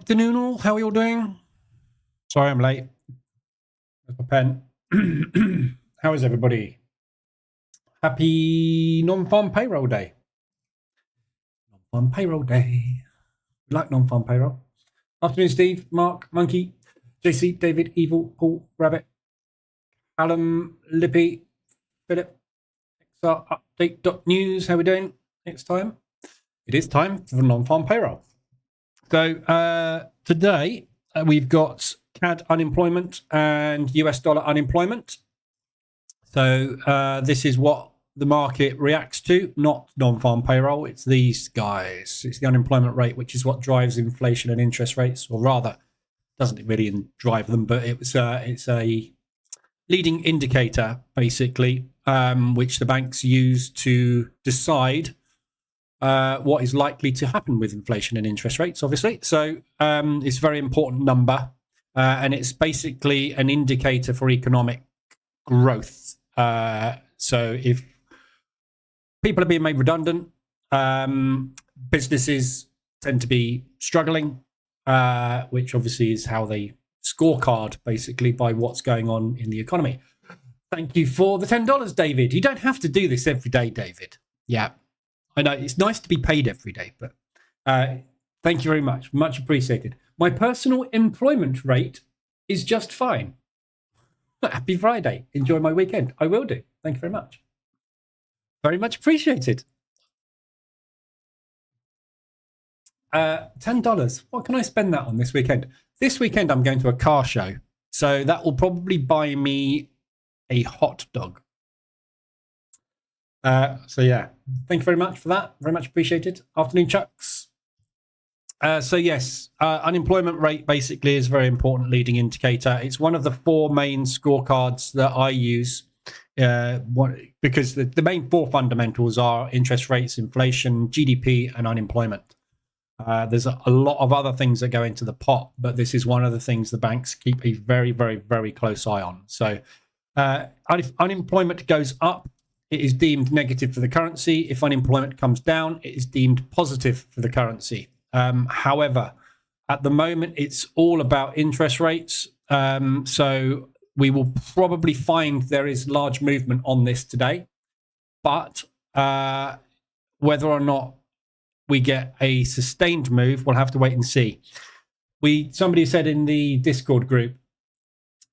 Afternoon all, how are you all doing? Sorry I'm late. There's my pen. How is everybody? Happy non-farm payroll day. Non-farm payroll day. We like non-farm payroll. Afternoon Steve, Mark, Monkey, JC, David, Evil, Paul, Rabbit, Callum, Lippy, Philip, XR update.news. How we doing? Next time. It is time for the non-farm payroll. So today we've got CAD unemployment and US dollar unemployment. So this is what the market reacts to, not non-farm payroll. It's these guys. It's the unemployment rate, which is what drives inflation and interest rates, or rather, doesn't really drive them, but it's a leading indicator, basically, which the banks use to decide what is likely to happen with inflation and interest rates, obviously. So it's a very important number, and it's basically an indicator for economic growth. So if people are being made redundant, businesses tend to be struggling, which obviously is how they scorecard, basically, by what's going on in the economy. Thank you for the $10, David. You don't have to do this every day, David. Yeah. I know it's nice to be paid every day, but thank you very much. Much appreciated. My personal employment rate is just fine. Happy Friday. Enjoy my weekend. I will do. Thank you very much. Very much appreciated. $10. What can I spend that on this weekend? This weekend, I'm going to a car show. So that will probably buy me a hot dog. So yeah, thank you very much for that. Very much appreciated. Afternoon, Chucks. So yes, unemployment rate basically is a very important leading indicator. It's one of the four main scorecards that I use because the main four fundamentals are interest rates, inflation, GDP, and unemployment. There's a lot of other things that go into the pot, but this is one of the things the banks keep a very, very, very close eye on. So if unemployment goes up, it is deemed negative for the currency. If unemployment comes down, it is deemed positive for the currency. However, at the moment, it's all about interest rates. So we will probably find there is large movement on this today. But whether or not we get a sustained move, we'll have to wait and see. Somebody said in the Discord group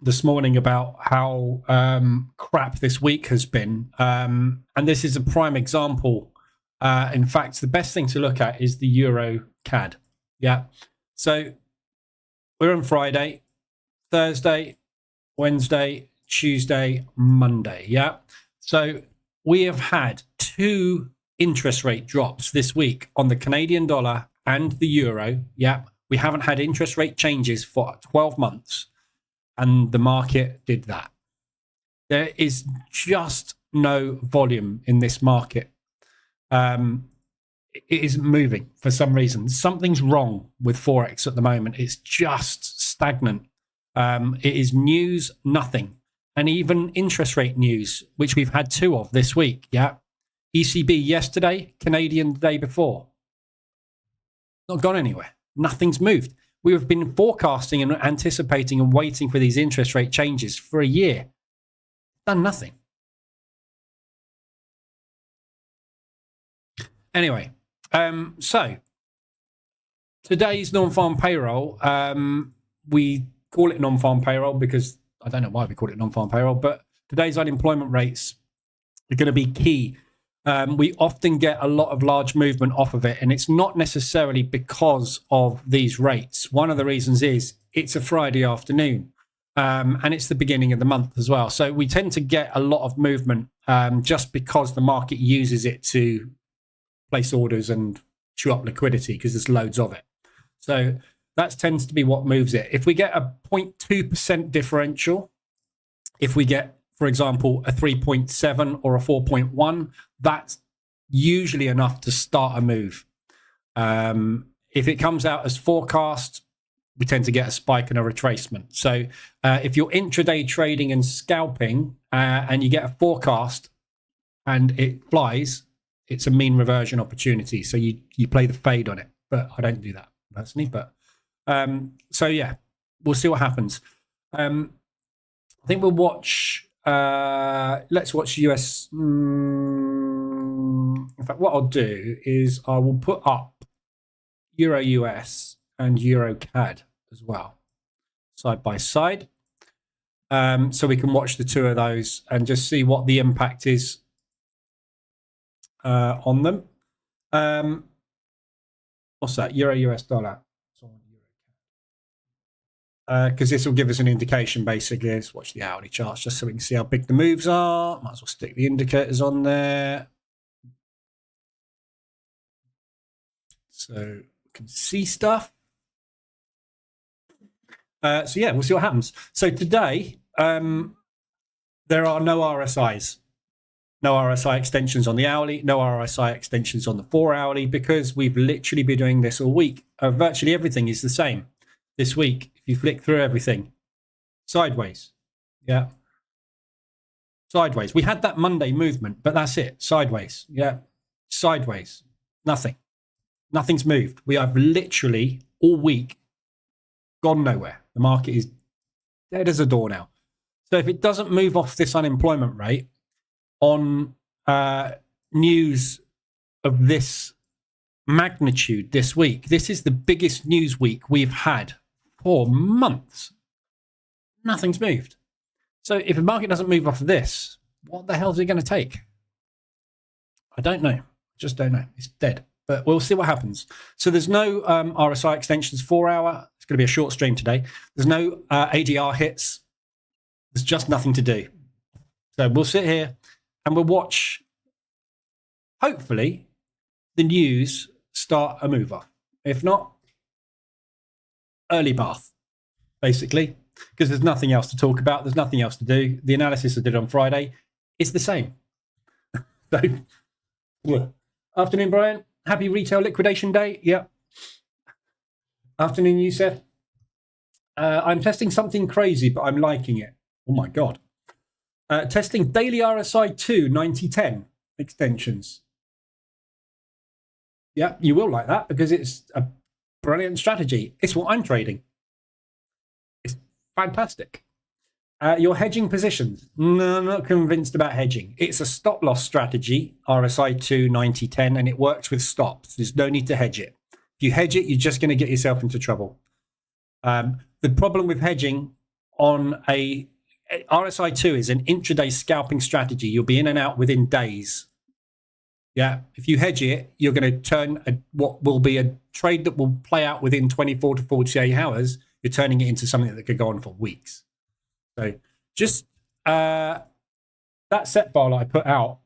this morning about how crap this week has been. And this is a prime example. In fact, the best thing to look at is the Euro CAD. Yeah. So we're on Friday, Thursday, Wednesday, Tuesday, Monday. Yeah. So we have had two interest rate drops this week on the Canadian dollar and the euro. Yeah. We haven't had interest rate changes for 12 months. And the market did that. There is just no volume in this market. It isn't moving for some reason. Something's wrong with Forex at the moment. It's just stagnant. It is news, nothing. And even interest rate news, which we've had two of this week. Yeah. ECB yesterday, Canadian the day before. Not gone anywhere. Nothing's moved. We have been forecasting and anticipating and waiting for these interest rate changes for a year. Done nothing. Anyway, so today's non-farm payroll, we call it non-farm payroll because I don't know why we call it non-farm payroll, but today's unemployment rates are going to be key. We often get a lot of large movement off of it, and it's not necessarily because of these rates. One of the reasons is it's a Friday afternoon, and it's the beginning of the month as well. So we tend to get a lot of movement just because the market uses it to place orders and chew up liquidity because there's loads of it. So that tends to be what moves it. If we get a 0.2% differential, if we get, for example, a 3.7 or a 4.1, that's usually enough to start a move. If it comes out as forecast, we tend to get a spike and a retracement. So if you're intraday trading and scalping and you get a forecast and it flies, it's a mean reversion opportunity. So you play the fade on it. But I don't do that personally. But So yeah, we'll see what happens. I think we'll watch. Let's watch US. In fact, what I'll do is I will put up Euro US and Euro CAD as well, side by side, so we can watch the two of those and just see what the impact is on them. What's that? Euro US dollar. Because this will give us an indication, basically. Let's watch the hourly charts just so we can see how big the moves are. Might as well stick the indicators on there, so we can see stuff. So yeah, we'll see what happens. So today, there are no RSIs. No RSI extensions on the hourly, no RSI extensions on the 4 hourly, because we've literally been doing this all week. Virtually everything is the same this week. If you flick through everything, sideways. Yeah. Sideways. We had that Monday movement, but that's it. Sideways. Yeah. Sideways. Nothing. Nothing's moved. We have literally all week gone nowhere. The market is dead as a door now. So if it doesn't move off this unemployment rate on news of this magnitude this week, this is the biggest news week we've had for months. Nothing's moved. So if the market doesn't move off of this, what the hell is it going to take? I don't know. Just don't know. It's dead. But we'll see what happens. So there's no RSI extensions 4 hour. It's going to be a short stream today. There's no ADR hits. There's just nothing to do. So we'll sit here and we'll watch, hopefully, the news start a move off. If not, early bath, basically, because there's nothing else to talk about. There's nothing else to do. The analysis I did on Friday is the same. So, yeah. Afternoon, Brian. Happy retail liquidation day. Yeah. Afternoon, Youssef. I'm testing something crazy, but I'm liking it. Oh my God. Testing daily RSI 2 9010 extensions. Yeah, you will like that because it's a brilliant strategy. It's what I'm trading. It's fantastic. Your hedging positions. No, I'm not convinced about hedging. It's a stop loss strategy, RSI 2 9010, and it works with stops. There's no need to hedge it. If you hedge it, you're just going to get yourself into trouble. The problem with hedging on a RSI 2 is an intraday scalping strategy. You'll be in and out within days. Yeah, if you hedge it, you're going to turn what will be a trade that will play out within 24 to 48 hours. You're turning it into something that could go on for weeks. So just that set file I put out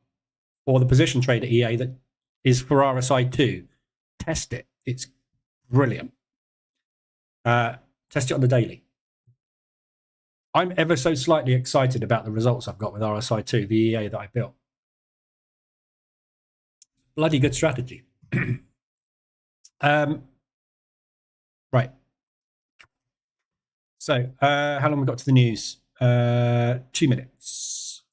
for the position trader EA that is for RSI 2, test it. It's brilliant. Test it on the daily. I'm ever so slightly excited about the results I've got with RSI 2, the EA that I built. Bloody good strategy. Right. So, how long have we got to the news? 2 minutes.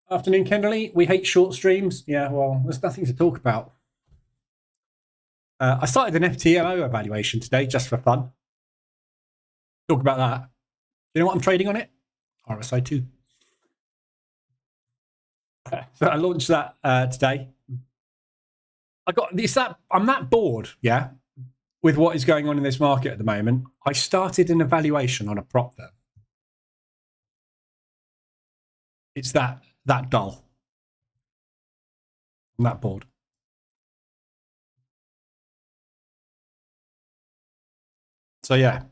Afternoon, Kennerly. We hate short streams. Yeah, well, there's nothing to talk about. I started an FTMO evaluation today just for fun. Talk about that. Do you know what I'm trading on it? RSI 2. So I launched that today. I'm that bored, yeah, with what is going on in this market at the moment. I started an evaluation on a prop firm. It's that dull. I'm that bored. So yeah,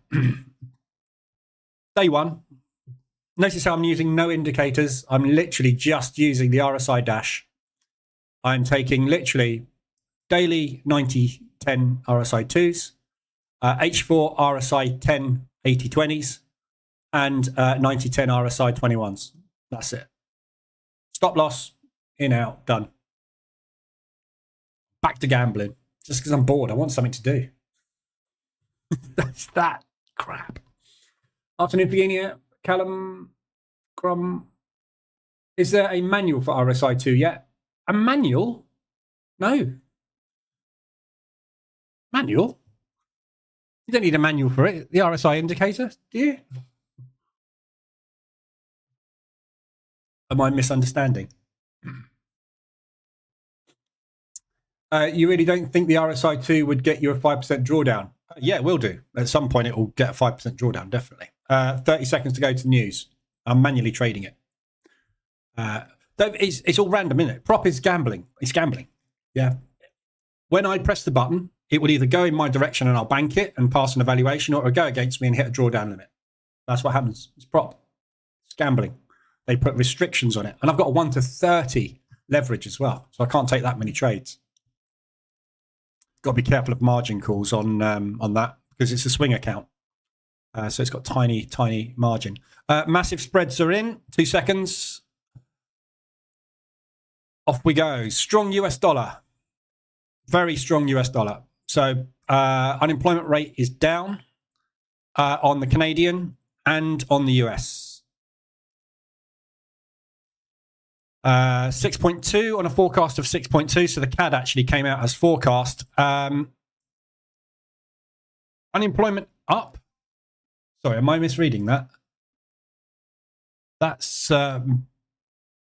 day one. Notice how I'm using no indicators. I'm literally just using the RSI dash. I'm taking literally daily 9010 RSI 2s, H4 RSI 10 8020s, and 9010 RSI 21s. That's it. Stop loss, in, out, done. Back to gambling. Just because I'm bored. I want something to do. That's that crap. Afternoon, Virginia. Callum, Crum. Is there a manual for RSI 2 yet? A manual? No. Manual? You don't need a manual for it. The RSI indicator, do you? Am I misunderstanding? You really don't think the RSI 2 would get you a 5% drawdown? Yeah, it will do. At some point, it will get a 5% drawdown, definitely. 30 seconds to go to news. I'm manually trading it. It's all random, isn't it? Prop is gambling. It's gambling. Yeah. When I press the button, it would either go in my direction and I'll bank it and pass an evaluation, or it'll go against me and hit a drawdown limit. That's what happens. It's prop. It's gambling. They put restrictions on it. And I've got a 1 to 30 leverage as well. So I can't take that many trades. Got to be careful of margin calls on that because it's a swing account. So it's got tiny margin. Massive spreads are in. 2 seconds. Off we go. Strong US dollar. Very strong US dollar. So unemployment rate is down on the Canadian and on the US. 6.2 on a forecast of 6.2. So the CAD actually came out as forecast. Unemployment up. Sorry, am I misreading that? That's, there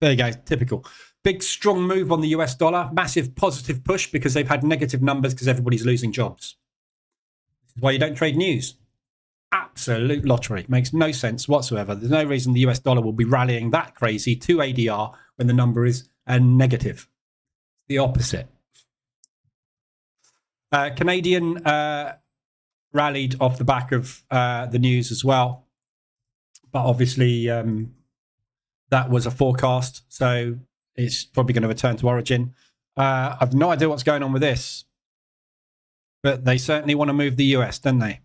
you go, typical. Big, strong move on the US dollar. Massive positive push because they've had negative numbers because everybody's losing jobs. This is why you don't trade news. Absolute lottery. Makes no sense whatsoever. There's no reason the US dollar will be rallying that crazy to ADR when the number is a negative. The opposite. Canadian rallied off the back of the news as well. But obviously that was a forecast. So it's probably going to return to origin. I've no idea what's going on with this. But they certainly want to move the US, don't they?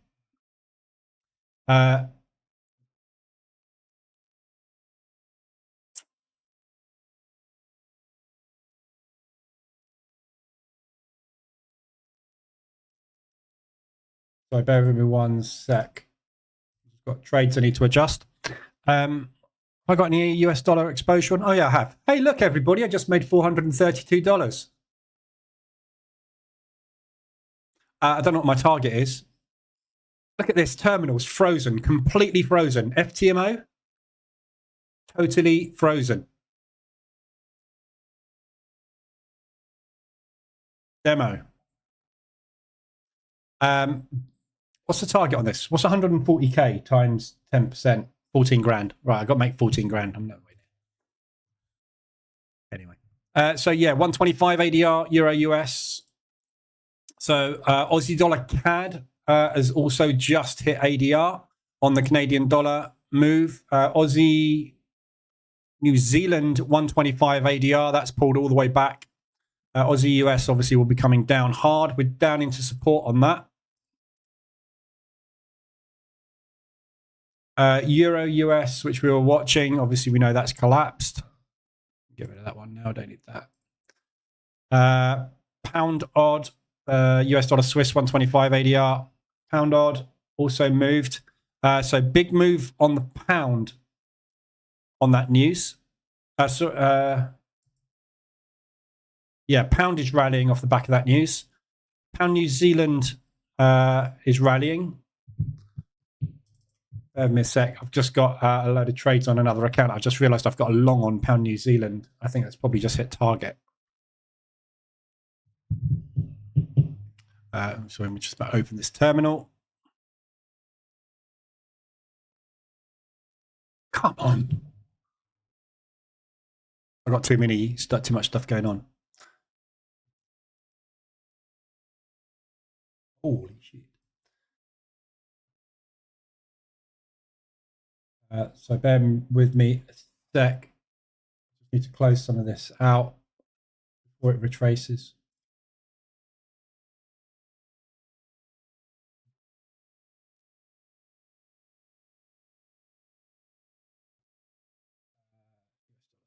Sorry, bear with me 1 sec. Got trades I need to adjust. I got any US dollar exposure on? Oh, yeah, I have. Hey, look, everybody, I just made $432. I don't know what my target is. Look at this. Terminals frozen, completely frozen. FTMO, totally frozen. Demo. What's the target on this? What's 140K times 10%? 14 grand. Right, I got to make 14 grand. I'm not waiting. Anyway. So, yeah, 125 ADR, Euro US. So, Aussie dollar CAD has also just hit ADR on the Canadian dollar move. Aussie New Zealand 125 ADR. That's pulled all the way back. Aussie US obviously will be coming down hard. We're down into support on that. Euro US, which we were watching, obviously we know that's collapsed. Get rid of that one now. Don't need that. Pound odd, US dollar Swiss 125 ADR. Pound odd also moved. So big move on the pound on that news. Yeah, pound is rallying off the back of that news. Pound New Zealand is rallying. Give me a sec. I've just got a load of trades on another account. I just realized I've got a long on Pound New Zealand. I think that's probably just hit target. So let me just about open this terminal. Come on. I've got too much stuff going on. Holy shit. So bear with me a sec. Just need to close some of this out before it retraces.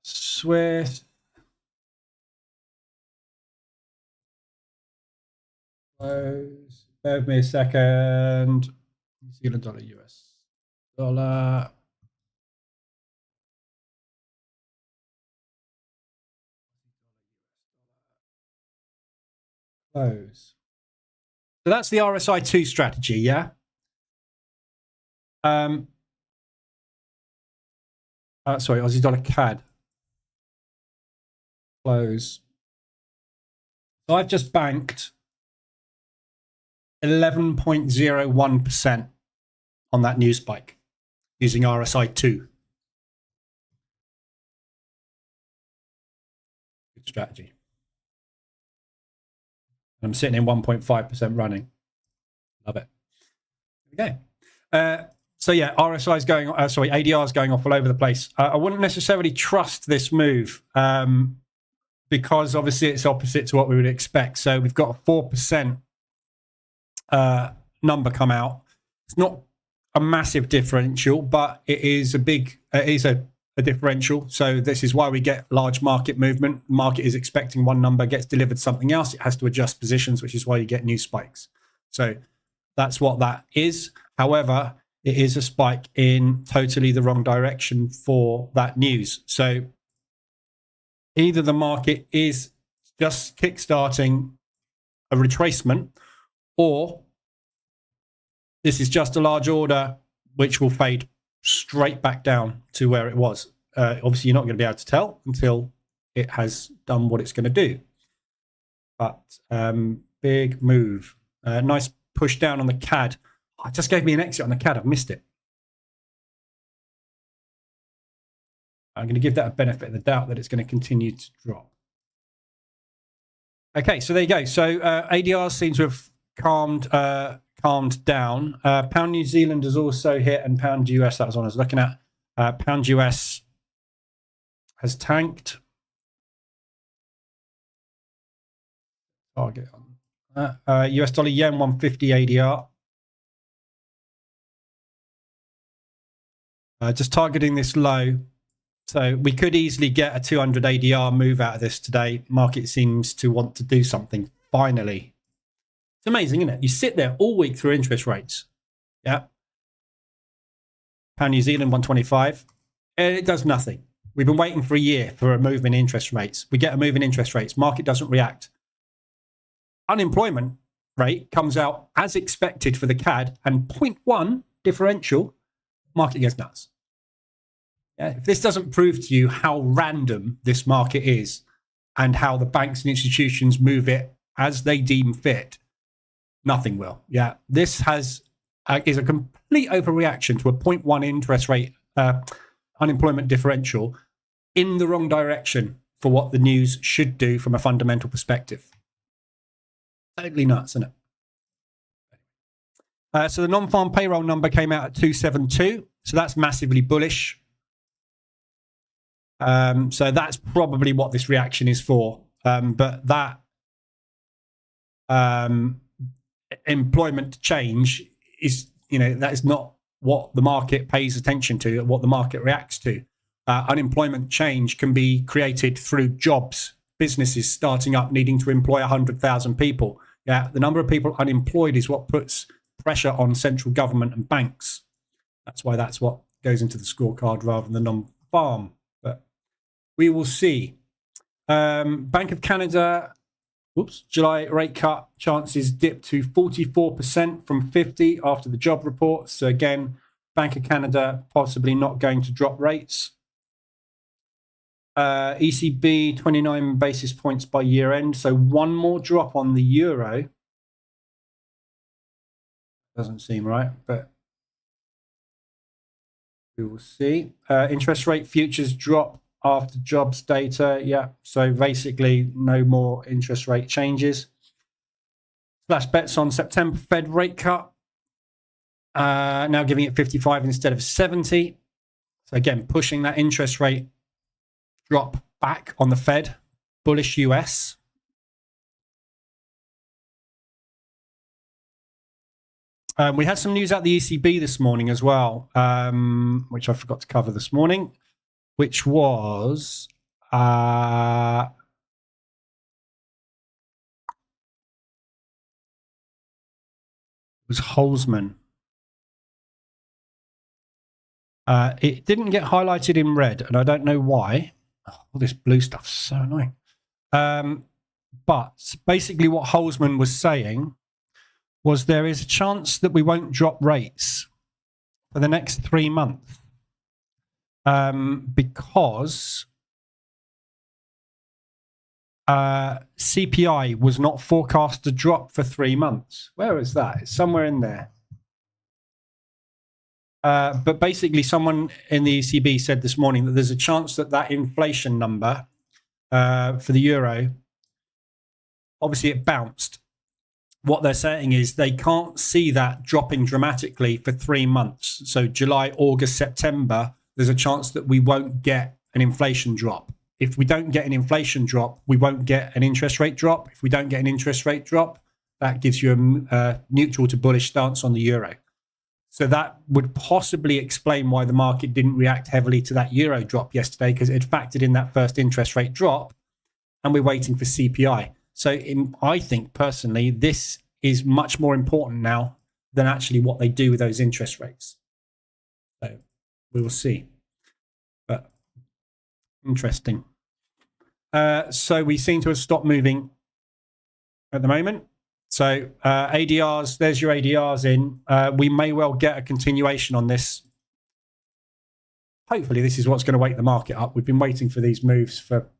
Swiss. Close. Bear with me a second. New Zealand dollar, US dollar. Close. So that's the RSI 2 strategy, yeah? Sorry, Aussie dollar CAD. Close. So I've just banked 11.01% on that news spike using RSI 2. Good strategy. And I'm sitting in 1.5% running. Love it. Okay. So yeah, RSI is going. ADR is going off all over the place. I wouldn't necessarily trust this move because obviously it's opposite to what we would expect. So we've got a 4% number come out. It's not a massive differential, but it is a big. It is a differential. So this is why we get large market movement. Market is expecting one number, gets delivered something else. It has to adjust positions, which is why you get new spikes. So that's what that is. However, it is a spike in totally the wrong direction for that news. So either the market is just kickstarting a retracement, or this is just a large order which will fade straight back down to where it was. Obviously, you're not going to be able to tell until it has done what it's going to do. But big move. Nice push down on the CAD. Oh, it just gave me an exit on the CAD. I've missed it. I'm going to give that a benefit of the doubt that it's going to continue to drop. Okay, so there you go. So ADR seems to have calmed down. Pound New Zealand has also hit, and Pound US, that was what I was looking at. Pound US has tanked. Target on US dollar yen 150 ADR. Just targeting this low. So we could easily get a 200 ADR move out of this today. Market seems to want to do something finally. It's amazing, isn't it? You sit there all week through interest rates. Yeah. Pound New Zealand 125. And it does nothing. We've been waiting for a year for a move in interest rates. We get a move in interest rates. Market doesn't react. Unemployment rate comes out as expected for the CAD, and 0.1 differential, market goes nuts. Yeah, if this doesn't prove to you how random this market is and how the banks and institutions move it as they deem fit, nothing will. Yeah, this is a complete overreaction to a 0.1 interest rate unemployment differential in the wrong direction for what the news should do from a fundamental perspective. Totally nuts, isn't it? So the non-farm payroll number came out at 272. So that's massively bullish. So that's probably what this reaction is for. But that employment change is, that is not what the market pays attention to, what the market reacts to. Unemployment change can be created through jobs, businesses starting up, needing to employ 100,000 people. Yeah, the number of people unemployed is what puts pressure on central government and banks. That's why that's what goes into the scorecard rather than the non-farm. But we will see. Bank of Canada, July rate cut chances dipped to 44% from 50 after the job report. So again, Bank of Canada possibly not going to drop rates. ECB 29 basis points by year end. So one more drop on the euro. Doesn't seem right, but we will see. Interest rate futures drop after jobs data. Yeah, so basically no more interest rate changes. Flash bets on September Fed rate cut. Now giving it 55 instead of 70. So again, pushing that interest rate drop back on the Fed. Bullish US. We had some news out the ECB this morning as well, which I forgot to cover this morning, which was it was Holzman. It didn't get highlighted in red, and I don't know why. All this blue stuff's so annoying. But basically what Holzman was saying was there is a chance that we won't drop rates for the next 3 months, because CPI was not forecast to drop for 3 months. Where is that? It's somewhere in there. But basically, someone in the ECB said this morning that there's a chance that that inflation number for the euro, obviously it bounced. What they're saying is they can't see that dropping dramatically for 3 months. So July, August, September, there's a chance that we won't get an inflation drop. If we don't get an inflation drop, we won't get an interest rate drop. If we don't get an interest rate drop, that gives you a neutral to bullish stance on the euro. So that would possibly explain why the market didn't react heavily to that euro drop yesterday, because it had factored in that first interest rate drop, and we're waiting for CPI. So I think personally, this is much more important now than actually what they do with those interest rates. So we will see. But interesting. So we seem to have stopped moving at the moment. So ADRs, there's your ADRs in. We may well get a continuation on this. Hopefully this is what's going to wake the market up. We've been waiting for these moves for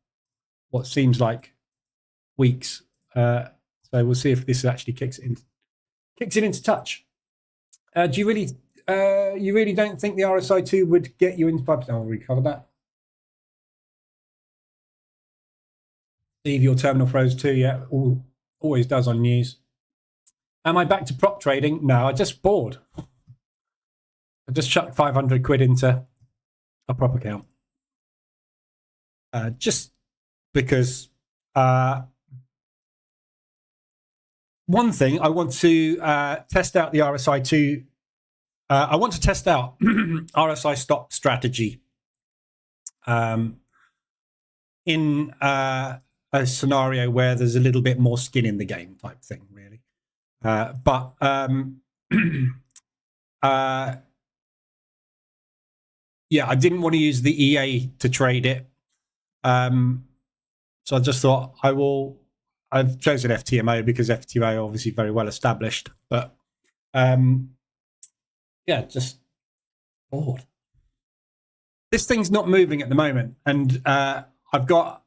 what seems like weeks. So we'll see if this actually kicks it into touch. Do you really don't think the RSI 2 would get you into 5%? I'll recover that. Steve, your terminal froze too. Yeah, always does on news. Am I back to prop trading? No, I just bored. I just chucked 500 quid into a prop account. Just because one thing, I want to test out the RSI 2. I want to test out RSI stop strategy in a scenario where there's a little bit more skin in the game type thing, really. Yeah, I didn't want to use the EA to trade it. So I just thought I've chosen FTMO because FTMO are obviously very well established. But yeah, just bored. This thing's not moving at the moment. And I've got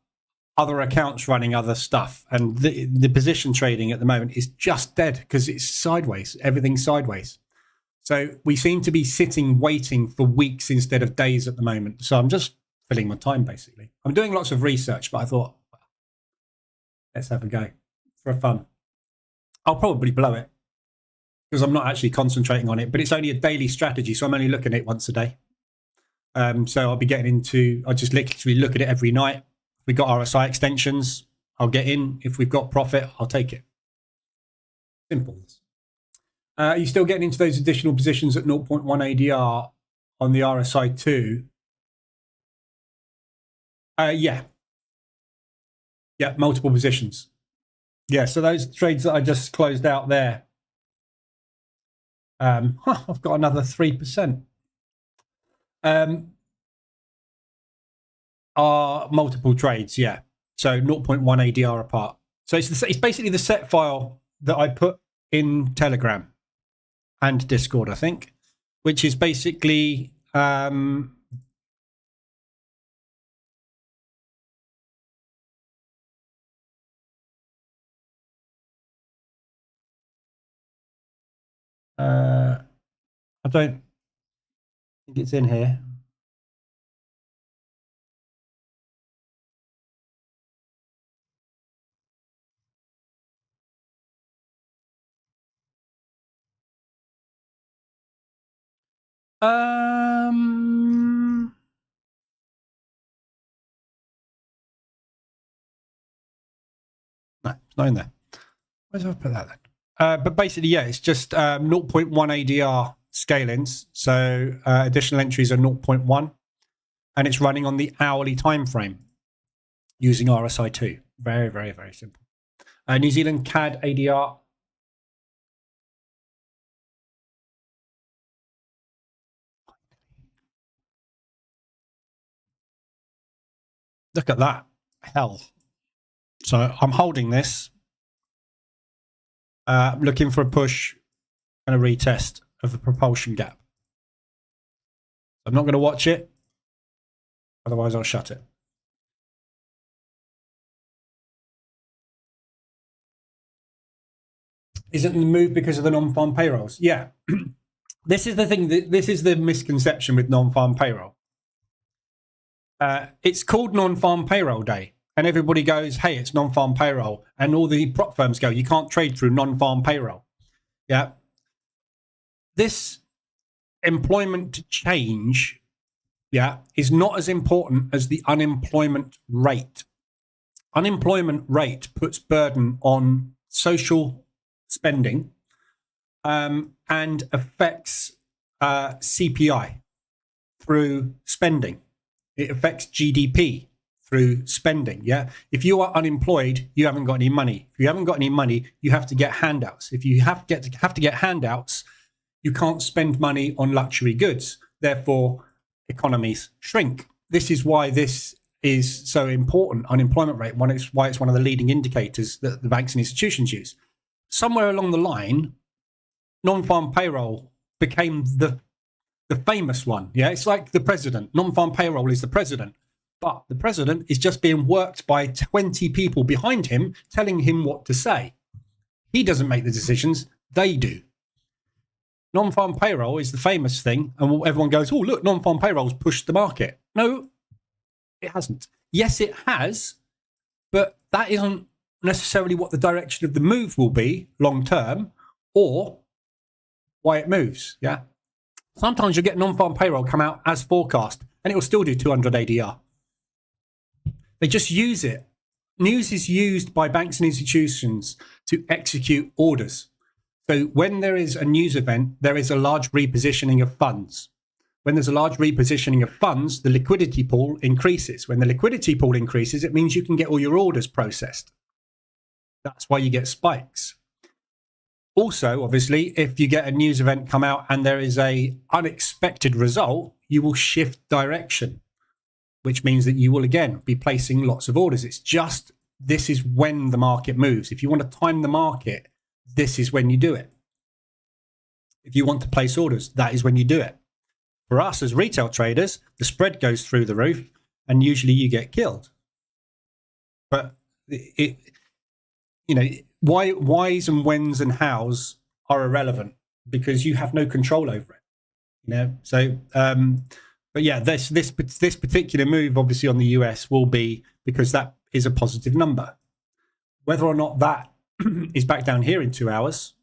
other accounts running other stuff. And the position trading at the moment is just dead because it's sideways. Everything's sideways. So we seem to be sitting waiting for weeks instead of days at the moment. So I'm just filling my time, basically. I'm doing lots of research, but I thought, let's have a go for fun. I'll probably blow it because I'm not actually concentrating on it, but it's only a daily strategy. So I'm only looking at it once a day. So I'll be getting into, I just literally look at it every night. If we've got RSI extensions, I'll get in. If we've got profit, I'll take it. Simple. Are you still getting into those additional positions at 0.1 ADR on the RSI 2? Yeah. Yeah, multiple positions. Yeah, so those trades that I just closed out there, I've got another 3%. Are multiple trades, yeah. So 0.1 ADR apart. So it's basically the set file that I put in Telegram and Discord, I think, which is basically I don't think it's in here. No, it's not in there. Where did I put that then? But basically, yeah, it's just 0.1 ADR scale-ins. So additional entries are 0.1, and it's running on the hourly time frame using RSI 2. Very, very, very simple. New Zealand CAD ADR. Look at that. Hell. So I'm holding this. Looking for a push and a retest of the propulsion gap. I'm not going to watch it. Otherwise, I'll shut it. Isn't the move because of the non-farm payrolls? Yeah. This is the thing. This is the misconception with non-farm payroll. It's called non-farm payroll day. And everybody goes, hey, it's non-farm payroll. And all the prop firms go, you can't trade through non-farm payroll. Yeah. This employment change, yeah, is not as important as the unemployment rate. Unemployment rate puts burden on social spending and affects CPI through spending. It affects GDP through spending. Yeah. If you are unemployed, you haven't got any money. If you haven't got any money, you have to get handouts. If you have to get handouts, you can't spend money on luxury goods. Therefore, economies shrink. This is why this is so important, unemployment rate, why it's one of the leading indicators that the banks and institutions use. Somewhere along the line, non-farm payroll became the famous one. Yeah, it's like the president. Non-farm payroll is the president. But the president is just being worked by 20 people behind him telling him what to say. He doesn't make the decisions, they do. Non-farm payroll is the famous thing, and everyone goes, oh, look, non-farm payroll's pushed the market. No, it hasn't. Yes, it has, but that isn't necessarily what the direction of the move will be long term or why it moves. Yeah. Sometimes you'll get non-farm payroll come out as forecast and it will still do 200 ADR. They just use it. News is used by banks and institutions to execute orders. So when there is a news event, there is a large repositioning of funds. When there's a large repositioning of funds, the liquidity pool increases. When the liquidity pool increases, it means you can get all your orders processed. That's why you get spikes. Also, obviously, if you get a news event come out and there is a unexpected result, you will shift direction, which means that you will again be placing lots of orders. It's just, this is when the market moves. If you want to time the market, this is when you do it. If you want to place orders, that is when you do it. For us as retail traders, the spread goes through the roof and usually you get killed. But whys and whens and hows are irrelevant because you have no control over it. So but yeah, this particular move obviously on the US will be because that is a positive number. Whether or not that is back down here in 2 hours,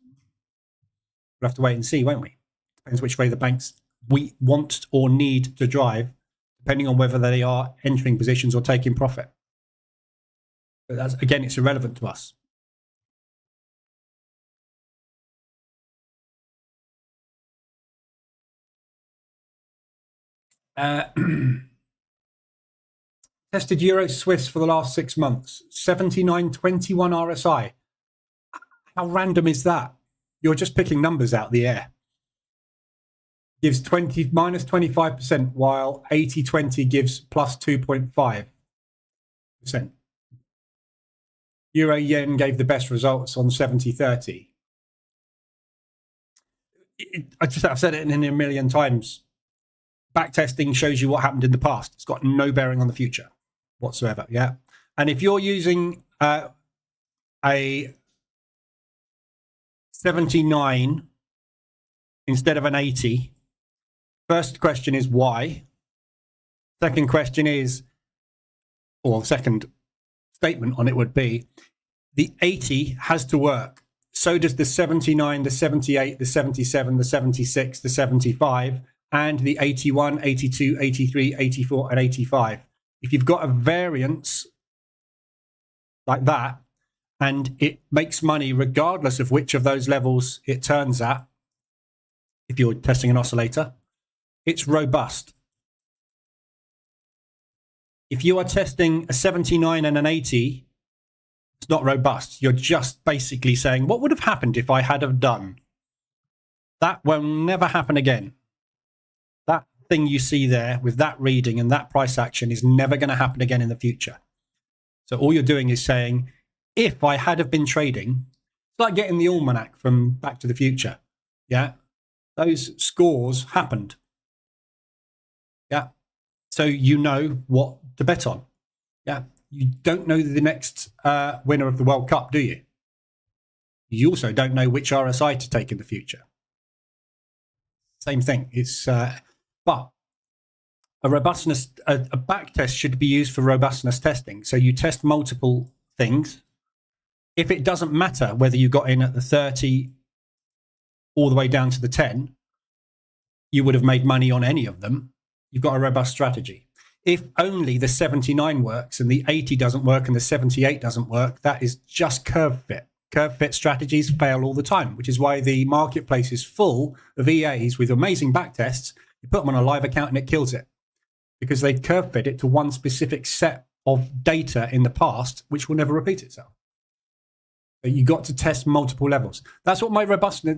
we'll have to wait and see, won't we? Depends which way the banks we want or need to drive, depending on whether they are entering positions or taking profit. But that's, again, it's irrelevant to us. Tested Euro Swiss for the last 6 months, 79.21 RSI. How random is that? You're just picking numbers out the air. Gives minus 25%, while 80.20 gives plus 2.5%. Euro yen gave the best results on 70.30. I've said it in a million times. Backtesting shows you what happened in the past. It's got no bearing on the future whatsoever. Yeah. And if you're using a 79 instead of an 80, first question is why? Second question is, or second statement on it would be, the 80 has to work. So does the 79, the 78, the 77, the 76, the 75, and the 81, 82, 83, 84, and 85. If you've got a variance like that, and it makes money regardless of which of those levels it turns at, if you're testing an oscillator, it's robust. If you are testing a 79 and an 80, it's not robust. You're just basically saying, what would have happened if I had have done? That will never happen again. That thing you see there with that reading and that price action is never going to happen again in the future. So all you're doing is saying, if I had have been trading, it's like getting the almanac from Back to the Future. Yeah, those scores happened. Yeah. So you know what to bet on. Yeah. You don't know the next winner of the World Cup, do you? You also don't know which RSI to take in the future. Same thing. It's but a robustness, a back test should be used for robustness testing. So you test multiple things. If it doesn't matter whether you got in at the 30 all the way down to the 10, you would have made money on any of them. You've got a robust strategy. If only the 79 works and the 80 doesn't work and the 78 doesn't work, that is just curve fit. Curve fit strategies fail all the time, which is why the marketplace is full of EAs with amazing back tests. You put them on a live account and it kills it because they've curve fit it to one specific set of data in the past, which will never repeat itself. But you got to test multiple levels. That's what my robustness,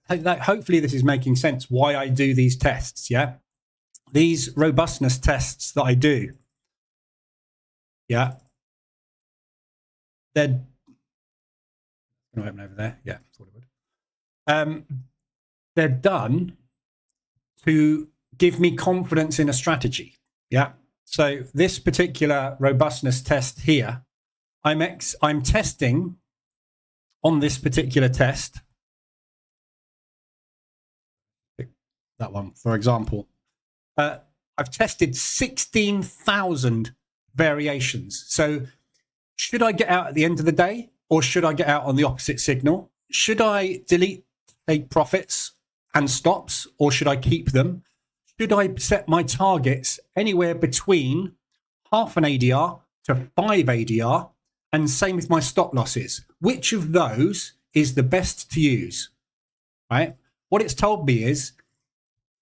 hopefully this is making sense why I do these tests. Yeah. These robustness tests that I do. Yeah. They're going to open over there. Yeah. Thought it would. They're done to give me confidence in a strategy. Yeah. So this particular robustness test here, I'm testing on this particular test. That one, for example, I've tested 16,000 variations. So should I get out at the end of the day or should I get out on the opposite signal? Should I take profits and stops or should I keep them? Should I set my targets anywhere between half an ADR to 5 ADR? And same with my stop losses. Which of those is the best to use? Right? What it's told me is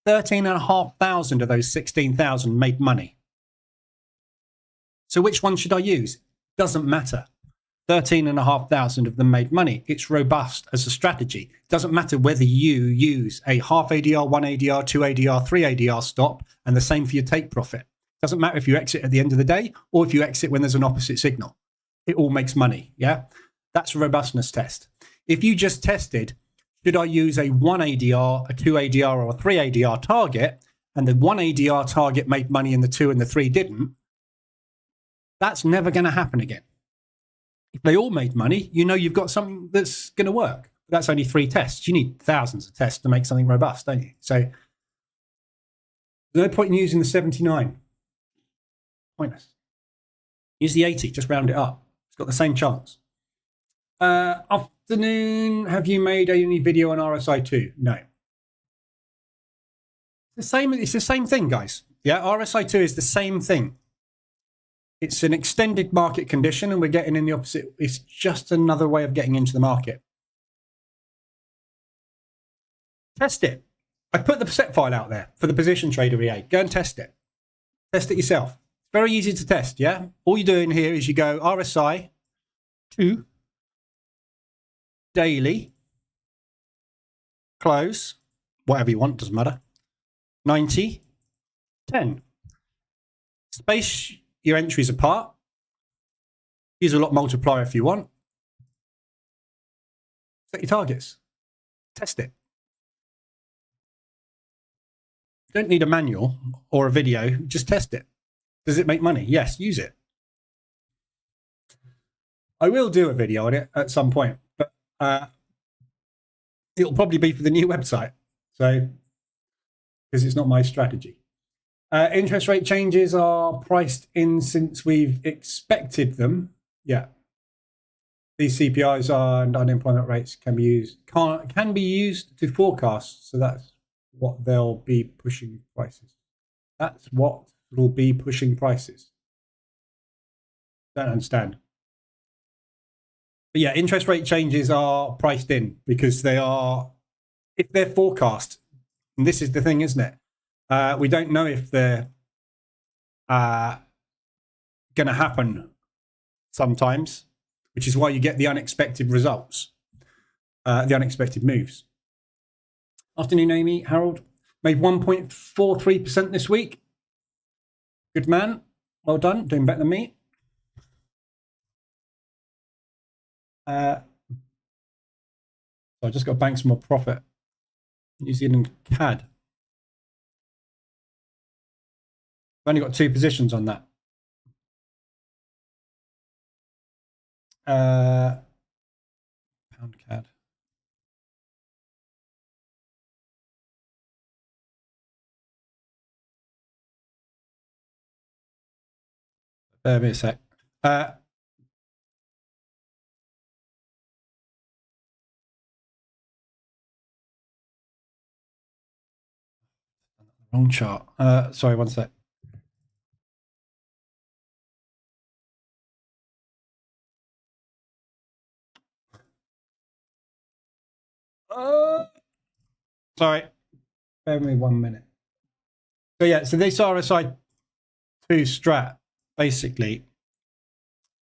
13,500 of those 16,000 made money. So which one should I use? Doesn't matter. 13,500 of them made money. It's robust as a strategy. Doesn't matter whether you use a half ADR, 1 ADR, 2 ADR, 3 ADR stop, and the same for your take profit. Doesn't matter if you exit at the end of the day or if you exit when there's an opposite signal. It all makes money. Yeah. That's a robustness test. If you just tested, should I use a 1 ADR, a 2 ADR, or a 3 ADR target, and the 1 ADR target made money and the 2 and the 3 didn't, that's never going to happen again. If they all made money, you know you've got something that's going to work. But that's only 3 tests. You need thousands of tests to make something robust, don't you? So there's no point in using the 79. Pointless. Use the 80, just round it up. It's got the same chance. Afternoon, have you made any video on RSI2? No. It's the same thing, guys. Yeah, RSI2 is the same thing. It's an extended market condition and we're getting in the opposite. It's just another way of getting into the market. Test it. I put the set file out there for the position trader EA. Go and test it. Test it yourself. It's very easy to test, yeah? All you're doing here is you go RSI 2, daily, close, whatever you want, doesn't matter, 90, 10. Space your entries apart. Use a lot multiplier if you want. Set your targets. Test it. You don't need a manual or a video. Just test it. Does it make money? Yes, use it. I will do a video on it at some point, but it'll probably be for the new website. So, because it's not my strategy. Interest rate changes are priced in since we've expected them. Yeah. These CPIs and unemployment rates can be used to forecast. So that's what they'll be pushing prices. That's what will be pushing prices. Don't understand. But yeah, interest rate changes are priced in because they are, if they're forecast, and this is the thing, isn't it? We don't know if they're going to happen sometimes, which is why you get the unexpected results, the unexpected moves. Afternoon, Amy. Harold made 1.43% this week. Good man. Well done. Doing better than me. So I just got to bank some more profit. New Zealand CAD. only got 2 positions on that. Pound CAD. Bear me a sec. Wrong chart. Sorry, one sec. Sorry. Bear with me 1 minute. So yeah, so this RSI 2 strat, basically,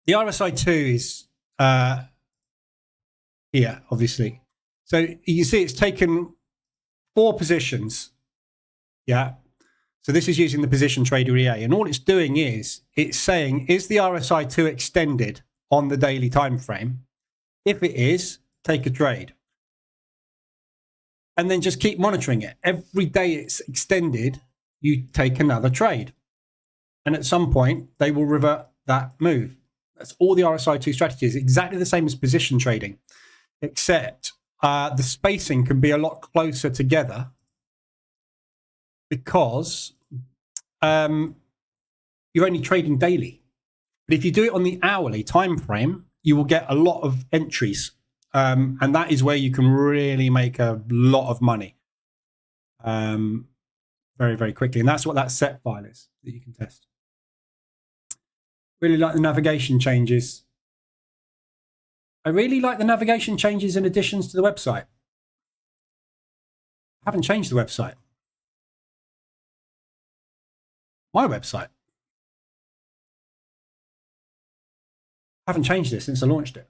the RSI 2 is here, obviously. So you can see it's taken 4 positions. Yeah. So this is using the position trader EA, and all it's doing is it's saying, is the RSI 2 extended on the daily time frame? If it is, take a trade. And then just keep monitoring it. Every day it's extended, you take another trade. And at some point, they will revert that move. That's all the RSI 2 strategy is. Exactly the same as position trading, except the spacing can be a lot closer together because you're only trading daily. But if you do it on the hourly time frame, you will get a lot of entries. And that is where you can really make a lot of money very, very quickly. And that's what that set file is that you can test. Really like the navigation changes. I really like the navigation changes and additions to the website. I haven't changed the website. My website. I haven't changed it since I launched it.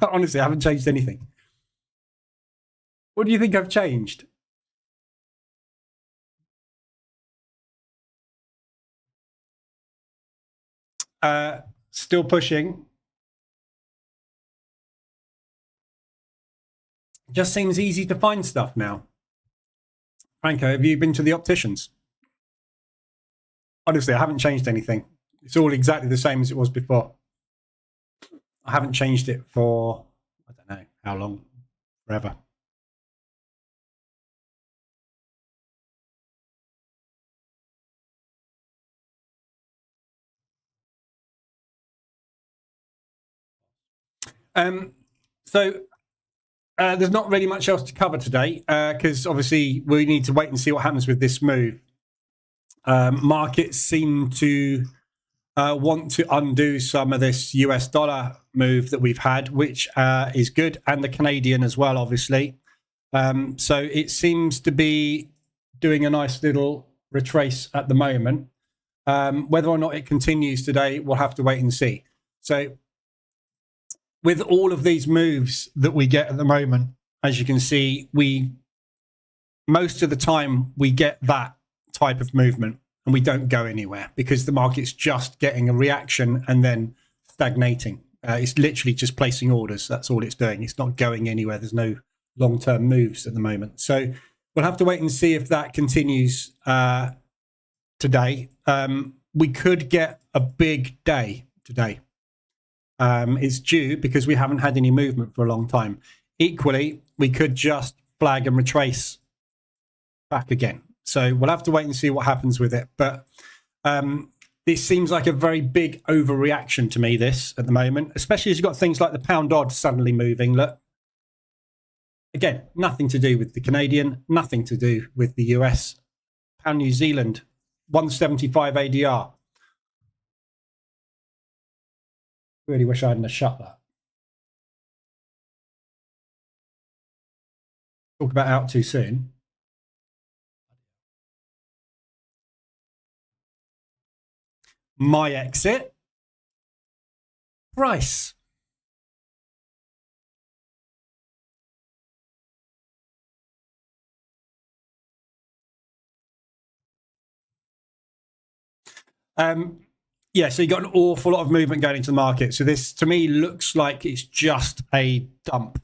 Honestly, I haven't changed anything. What do you think I've changed? Still pushing. Just seems easy to find stuff now. Franco, have you been to the opticians? Honestly, I haven't changed anything. It's all exactly the same as it was before. I haven't changed it for, I don't know how long, forever. So there's not really much else to cover today because obviously we need to wait and see what happens with this move. Markets seem to want to undo some of this US dollar move that we've had, which is good, and the Canadian as well, obviously. So it seems to be doing a nice little retrace at the moment. Whether or not it continues today, we'll have to wait and see. So with all of these moves that we get at the moment, as you can see, most of the time we get that type of movement and we don't go anywhere because the market's just getting a reaction and then stagnating. It's literally just placing orders. That's all it's doing. It's not going anywhere. There's no long-term moves at the moment. So we'll have to wait and see if that continues today. We could get a big day today. It's due because we haven't had any movement for a long time. Equally, we could just flag and retrace back again. So we'll have to wait and see what happens with it. But this seems like a very big overreaction to me, this, at the moment, especially as you've got things like the pound odd suddenly moving. Look, again, nothing to do with the Canadian, nothing to do with the US. Pound New Zealand, 175 ADR. Really wish I hadn't have shut that. Talk about out too soon. My exit price. Yeah, so you got an awful lot of movement going into the market. So this, to me, looks like it's just a dump.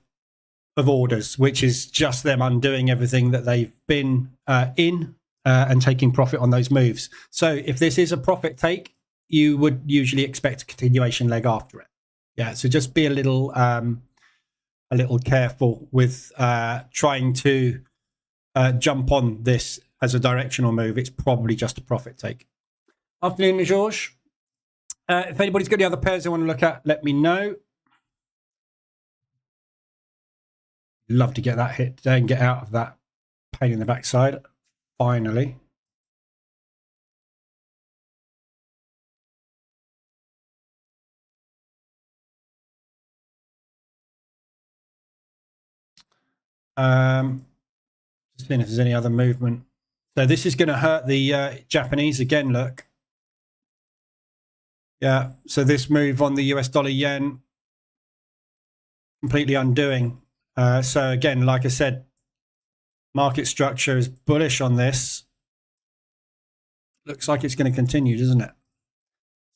of orders, which is just them undoing everything that they've been in and taking profit on those moves. So if this is a profit take, you would usually expect a continuation leg after it. Yeah, so just be a little careful with trying to jump on this as a directional move. It's probably just a profit take. Afternoon, George. If anybody's got any other pairs they want to look at, let me know. Love to get that hit today and get out of that pain in the backside. Finally. Just seeing if there's any other movement. So this is going to hurt the Japanese again. Look, yeah. So this move on the US dollar yen completely undoing. So again, like I said, market structure is bullish on this. Looks like it's going to continue, doesn't it?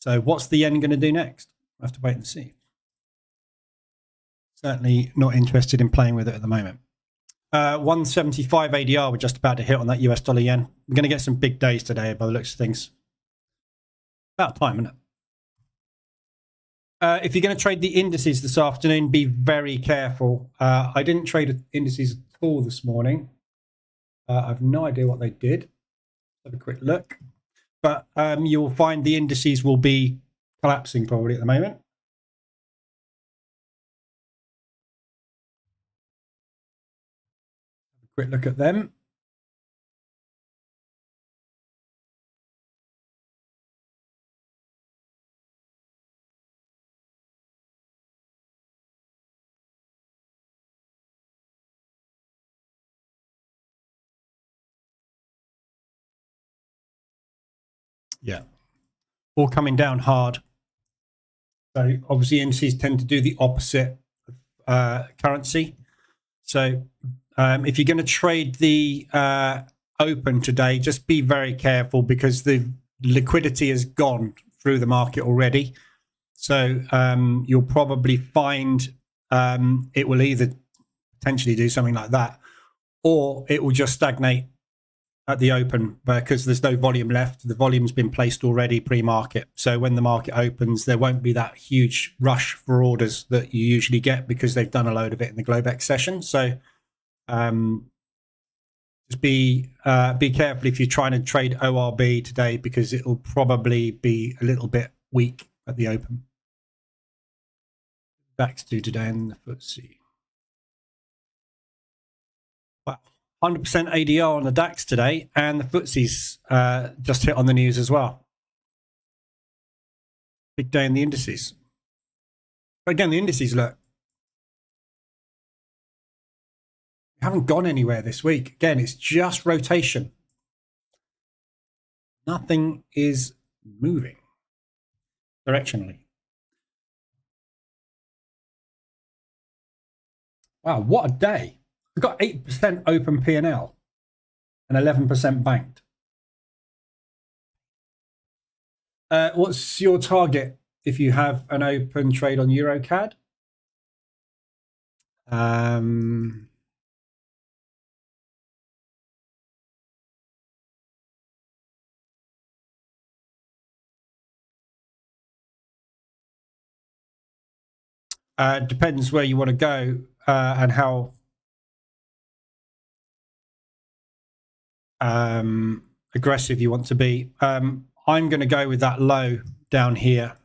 So what's the yen going to do next? We'll have to wait and see. Certainly not interested in playing with it at the moment. 175 ADR, we're just about to hit on that US dollar yen. We're going to get some big days today by the looks of things. About time, isn't it? If you're going to trade the indices this afternoon, be very careful. I didn't trade indices at all this morning. I have no idea what they did. Let's have a quick look. But you'll find the indices will be collapsing probably at the moment. Quick look at them. Yeah, all coming down hard. So obviously indices tend to do the opposite of currency. So if you're going to trade the open today, just be very careful because the liquidity has gone through the market already. So you'll probably find it will either potentially do something like that, or it will just stagnate at the open because there's no volume left. The volume's been placed already pre-market. So when the market opens, there won't be that huge rush for orders that you usually get because they've done a load of it in the Globex session. So just be careful if you're trying to trade ORB today because it'll probably be a little bit weak at the open. DAX do today in the FTSE. Wow. 100% ADR on the DAX today, and the FTSE's just hit on the news as well. Big day in the indices. But again, the indices, look, haven't gone anywhere this week. Again, it's just rotation. Nothing is moving directionally. Wow, what a day. We've got 8% open P&L and 11% banked. What's your target if you have an open trade on EuroCAD? Depends where you want to go and how aggressive you want to be. I'm going to go with that low down here,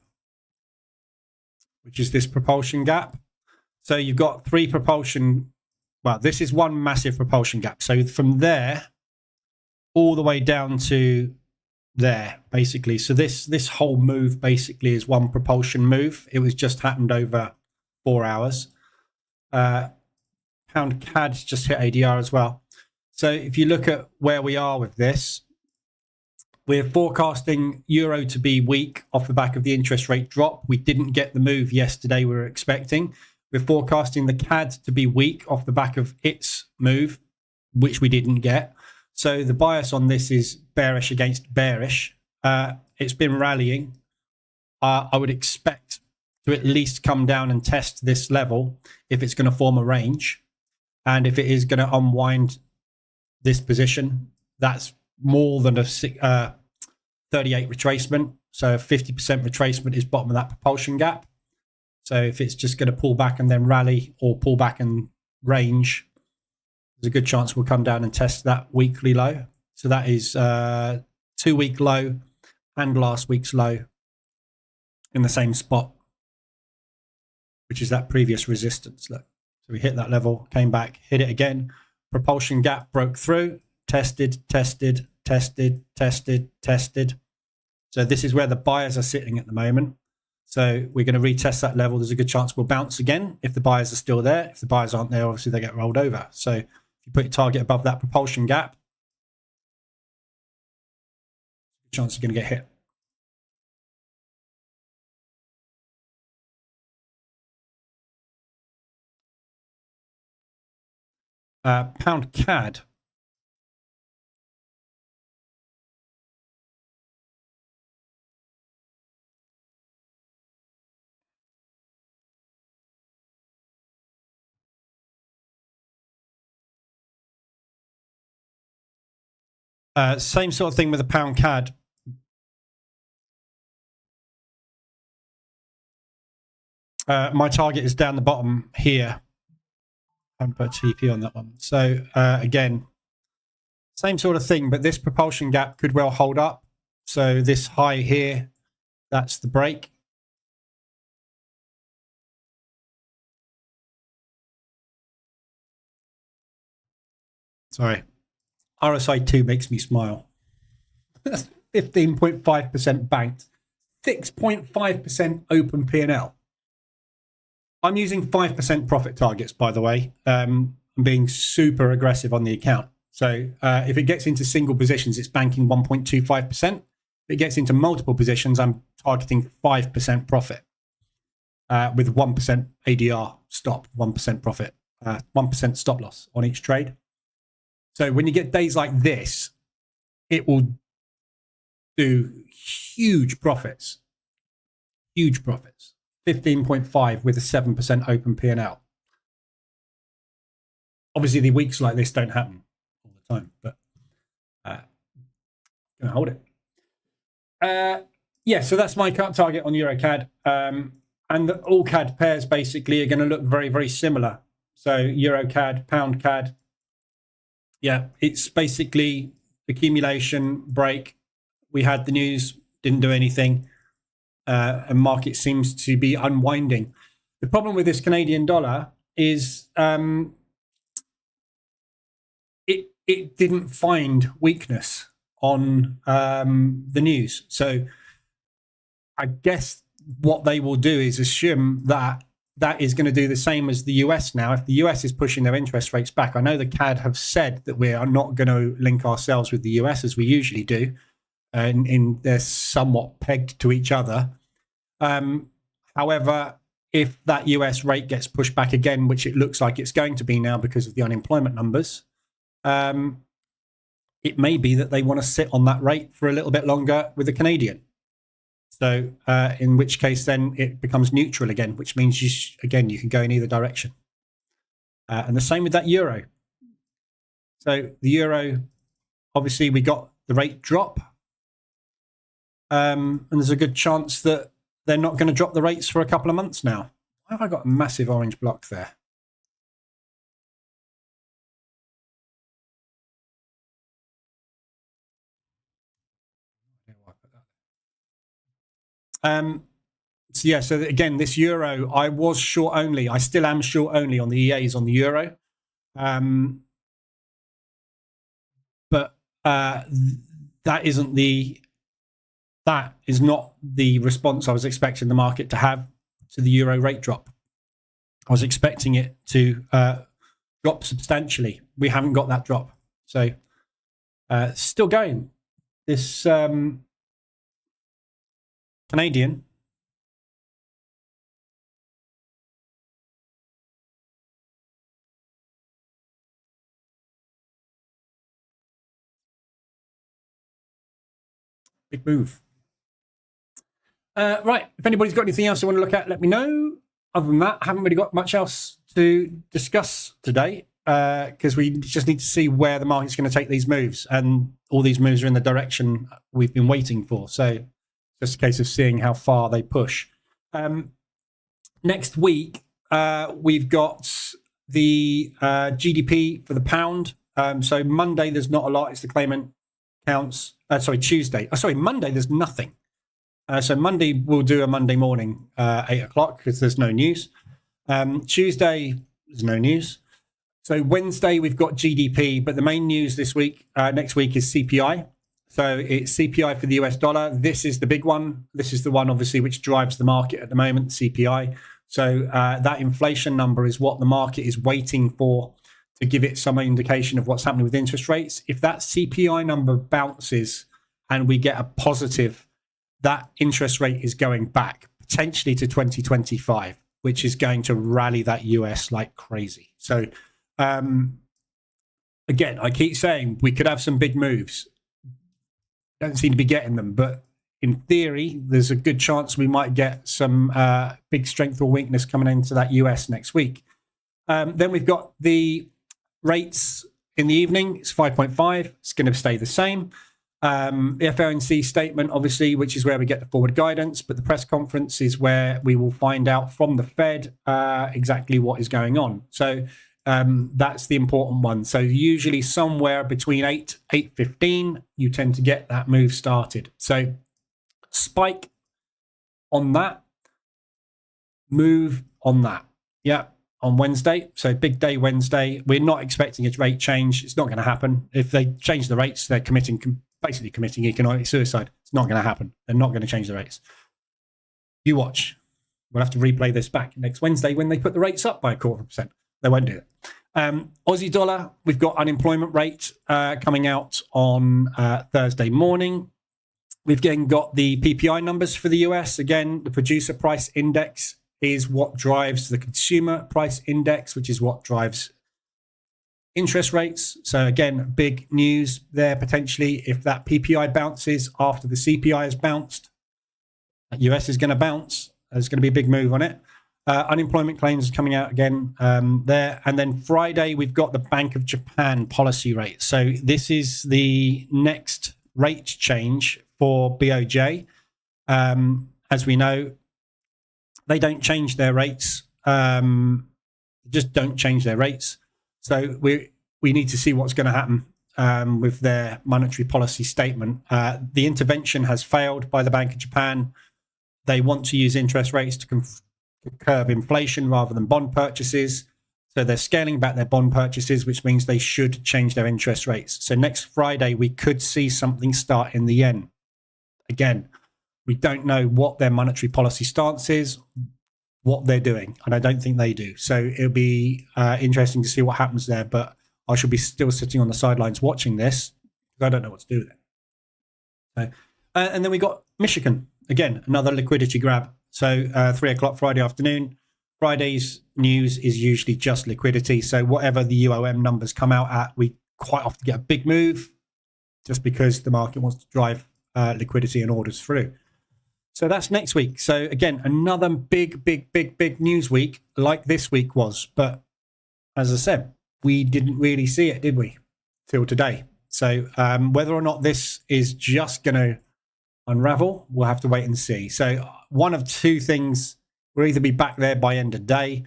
which is this propulsion gap. So you've got three propulsion. Well, this is one massive propulsion gap. So from there all the way down to there, basically. So this whole move basically is one propulsion move. It was just happened over 4 hours. Pound CAD's just hit ADR as well. So if you look at where we are with this, we're forecasting euro to be weak off the back of the interest rate drop. We didn't get the move yesterday we were expecting. We're forecasting the CAD to be weak off the back of its move, which we didn't get. So the bias on this is bearish against bearish. It's been rallying. I would expect to at least come down and test this level if it's going to form a range. And if it is going to unwind this position, that's more than a 38 retracement. So 50% retracement is bottom of that propulsion gap. So if it's just going to pull back and then rally, or pull back and range, there's a good chance we'll come down and test that weekly low. So that is 2-week low and last week's low in the same spot, which is that previous resistance. Look, so we hit that level, came back, hit it again. Propulsion gap broke through, tested. So this is where the buyers are sitting at the moment. So we're going to retest that level. There's a good chance we'll bounce again if the buyers are still there. If the buyers aren't there, obviously they get rolled over. So if you put your target above that propulsion gap, the chance you're going to get hit. Pound CAD. Same sort of thing with the pound CAD. My target is down the bottom here. I haven't put TP on that one. So again, same sort of thing, but this propulsion gap could well hold up. So this high here, that's the break. Sorry. RSI2 makes me smile. 15.5% banked, 6.5% open P&L. I'm using 5% profit targets, by the way. I'm being super aggressive on the account. So if it gets into single positions, it's banking 1.25%. If it gets into multiple positions, I'm targeting 5% profit with 1% ADR stop, 1% profit, 1% stop loss on each trade. So when you get days like this, it will do huge profits, 15.5 with a 7% open P&L. Obviously, the weeks like this don't happen all the time, but gonna hold it. Yeah, so that's my target on EuroCAD, and all CAD pairs basically are going to look very, very similar. So EuroCAD, Pound CAD. Yeah, it's basically accumulation break. We had the news, didn't do anything, and market seems to be unwinding. The problem with this Canadian dollar is it didn't find weakness on the news. So I guess what they will do is assume that that is going to do the same as the US now. If the US is pushing their interest rates back, I know the CAD have said that we are not going to link ourselves with the US as we usually do, and they're somewhat pegged to each other. However, if that US rate gets pushed back again, which it looks like it's going to be now because of the unemployment numbers, it may be that they want to sit on that rate for a little bit longer with the Canadian. So in which case then it becomes neutral again, which means you can go in either direction. And the same with that euro. So the euro, obviously we got the rate drop. And there's a good chance that they're not going to drop the rates for a couple of months now. Why have I got a massive orange block there? So yeah, so again, this euro, I was short only. I still am short only on the EAs on the euro. But that is not the response I was expecting the market to have to the euro rate drop. I was expecting it to drop substantially. We haven't got that drop. So still going. This Canadian, big move. Right. If anybody's got anything else they want to look at, let me know. Other than that, I haven't really got much else to discuss today. because we just need to see where the market's going to take these moves, and all these moves are in the direction we've been waiting for. So just a case of seeing how far they push. Next week, we've got the GDP for the pound. So Monday, there's not a lot. It's the claimant counts. Tuesday. Monday, there's nothing. So Monday, we'll do a Monday morning, 8 o'clock, because there's no news. Tuesday, there's no news. So Wednesday, we've got GDP, but the main news this week, next week, is CPI. So it's CPI for the US dollar. This is the big one. This is the one, obviously, which drives the market at the moment, CPI. So that inflation number is what the market is waiting for to give it some indication of what's happening with interest rates. If that CPI number bounces and we get a positive, that interest rate is going back potentially to 2025, which is going to rally that US like crazy. So again, I keep saying we could have some big moves. Don't seem to be getting them, but in theory, there's a good chance we might get some big strength or weakness coming into that US next week. Then we've got the rates in the evening. It's 5.5. It's going to stay the same. The FOMC statement, obviously, which is where we get the forward guidance, but the press conference is where we will find out from the Fed exactly what is going on. So that's the important one. So usually somewhere between 8:15, you tend to get that move started. So spike on that, move on that. Yeah, on Wednesday. So big day Wednesday. We're not expecting a rate change. It's not going to happen. If they change the rates, they're basically committing economic suicide. It's not going to happen. They're not going to change the rates. You watch. We'll have to replay this back next Wednesday when they put the rates up by 0.25%. They won't do it. Aussie dollar, we've got unemployment rate coming out on Thursday morning. We've again got the PPI numbers for the US. Again, the producer price index is what drives the consumer price index, which is what drives interest rates. So again, big news there potentially. If that PPI bounces after the CPI has bounced, the US is going to bounce. There's going to be a big move on it. Unemployment claims coming out again there. And then Friday, we've got the Bank of Japan policy rate. So this is the next rate change for BOJ. As we know, they don't change their rates. Just don't change their rates. So we need to see what's going to happen with their monetary policy statement. The intervention has failed by the Bank of Japan. They want to use interest rates to curb inflation rather than bond purchases. So they're scaling back their bond purchases, which means they should change their interest rates. So next Friday, we could see something start in the yen. Again, we don't know what their monetary policy stance is, what they're doing, and I don't think they do. So it'll be interesting to see what happens there, but I should be still sitting on the sidelines watching this because I don't know what to do with it. So, and then we got Michigan. Again, another liquidity grab. So 3 o'clock Friday afternoon. Friday's news is usually just liquidity. So whatever the UOM numbers come out at, we quite often get a big move just because the market wants to drive liquidity and orders through. So that's next week. So again, another big news week like this week was. But as I said, we didn't really see it, did we, till today? So whether or not this is just going to unravel, we'll have to wait and see. So one of two things, we'll either be back there by end of day,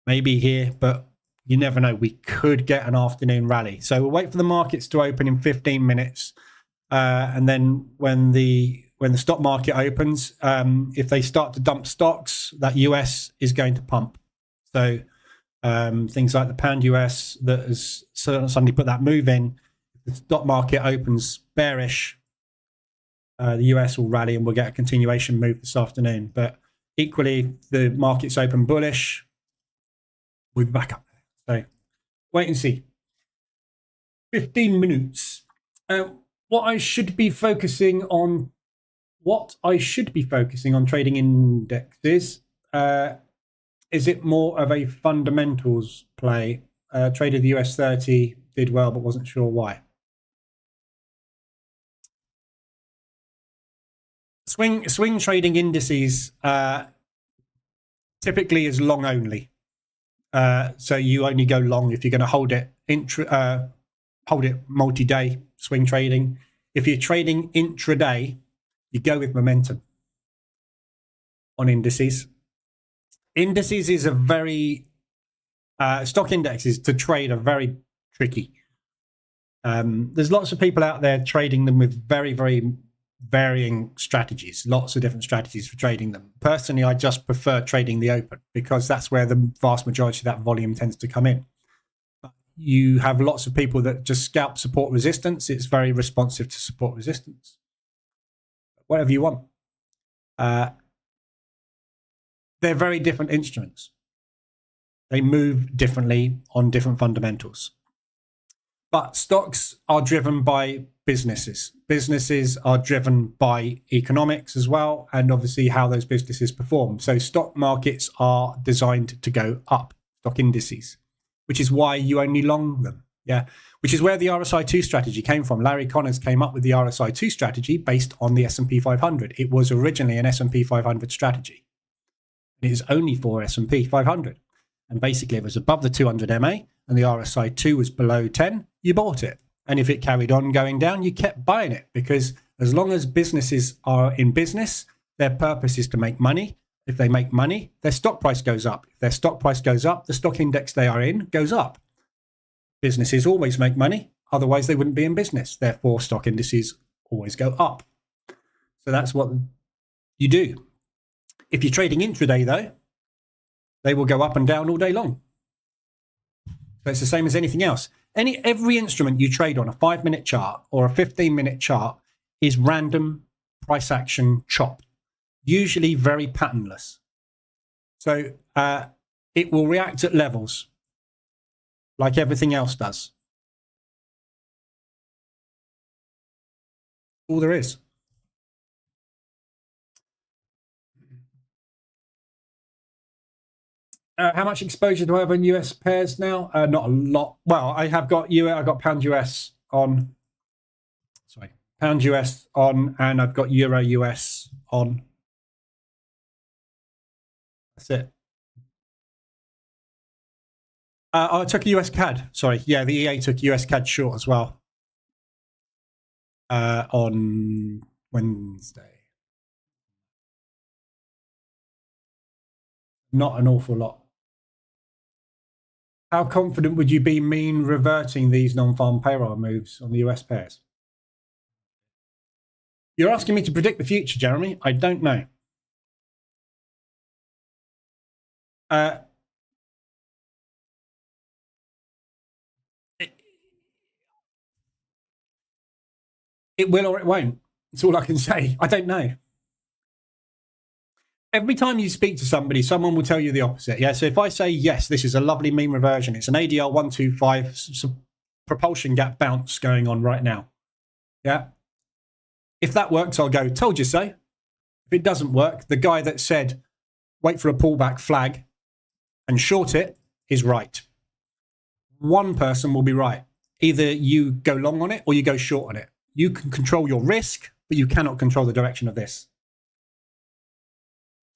maybe here, but you never know. We could get an afternoon rally. So we'll wait for the markets to open in 15 minutes. And then when the stock market opens, if they start to dump stocks, that US is going to pump. So things like the pound US that has suddenly put that move in, if the stock market opens bearish, the US will rally and we'll get a continuation move this afternoon. But equally, the market's open bullish, we'll be back up there. So wait and see. 15 minutes. What I should be focusing on trading indexes, is it more of a fundamentals play? Traded the US 30, did well, but wasn't sure why. Swing trading indices typically is long only. So you only go long if you're going to hold it multi-day swing trading. If you're trading intraday, you go with momentum on indices. Indices is a very stock indexes to trade are very tricky. There's lots of people out there trading them with very, very varying strategies, lots of different strategies for trading them. Personally, I just prefer trading the open because that's where the vast majority of that volume tends to come in. But you have lots of people that just scalp support resistance. It's very responsive to support resistance. Whatever you want. They're very different instruments. They move differently on different fundamentals. But stocks are driven by businesses. Businesses are driven by economics as well, and obviously how those businesses perform. So stock markets are designed to go up, stock indices, which is why you only long them. Yeah, which is where the RSI2 strategy came from. Larry Connors came up with the RSI2 strategy based on the S&P 500. It was originally an S&P 500 strategy. It is only for S&P 500. And basically, if it was above the 200 MA and the RSI2 was below 10, you bought it. And if it carried on going down, you kept buying it, because as long as businesses are in business, their purpose is to make money. If they make money, their stock price goes up. If their stock price goes up, the stock index they are in goes up. Businesses always make money. Otherwise, they wouldn't be in business. Therefore, stock indices always go up. So that's what you do. If you're trading intraday, though, they will go up and down all day long. So it's the same as anything else. Every instrument you trade on a 5-minute chart or a 15-minute chart is random price action chop, usually very patternless. So it will react at levels like everything else does. All there is. How much exposure do I have on US pairs now? Not a lot. Well, I have got I got pound US on. Sorry, pound US on, and I've got euro US on. That's it. I took a US CAD. Sorry, yeah, the EA took US CAD short as well on Wednesday. Not an awful lot. How confident would you be mean reverting these non-farm payroll moves on the US pairs? You're asking me to predict the future, Jeremy. I don't know. It will or it won't. That's all I can say. I don't know. Every time you speak to somebody, someone will tell you the opposite. Yeah. So if I say, yes, this is a lovely mean reversion, it's an ADR 125 propulsion gap bounce going on right now. Yeah. If that works, I'll go, told you so. If it doesn't work, the guy that said, wait for a pullback flag and short it is right. One person will be right. Either you go long on it or you go short on it. You can control your risk, but you cannot control the direction of this.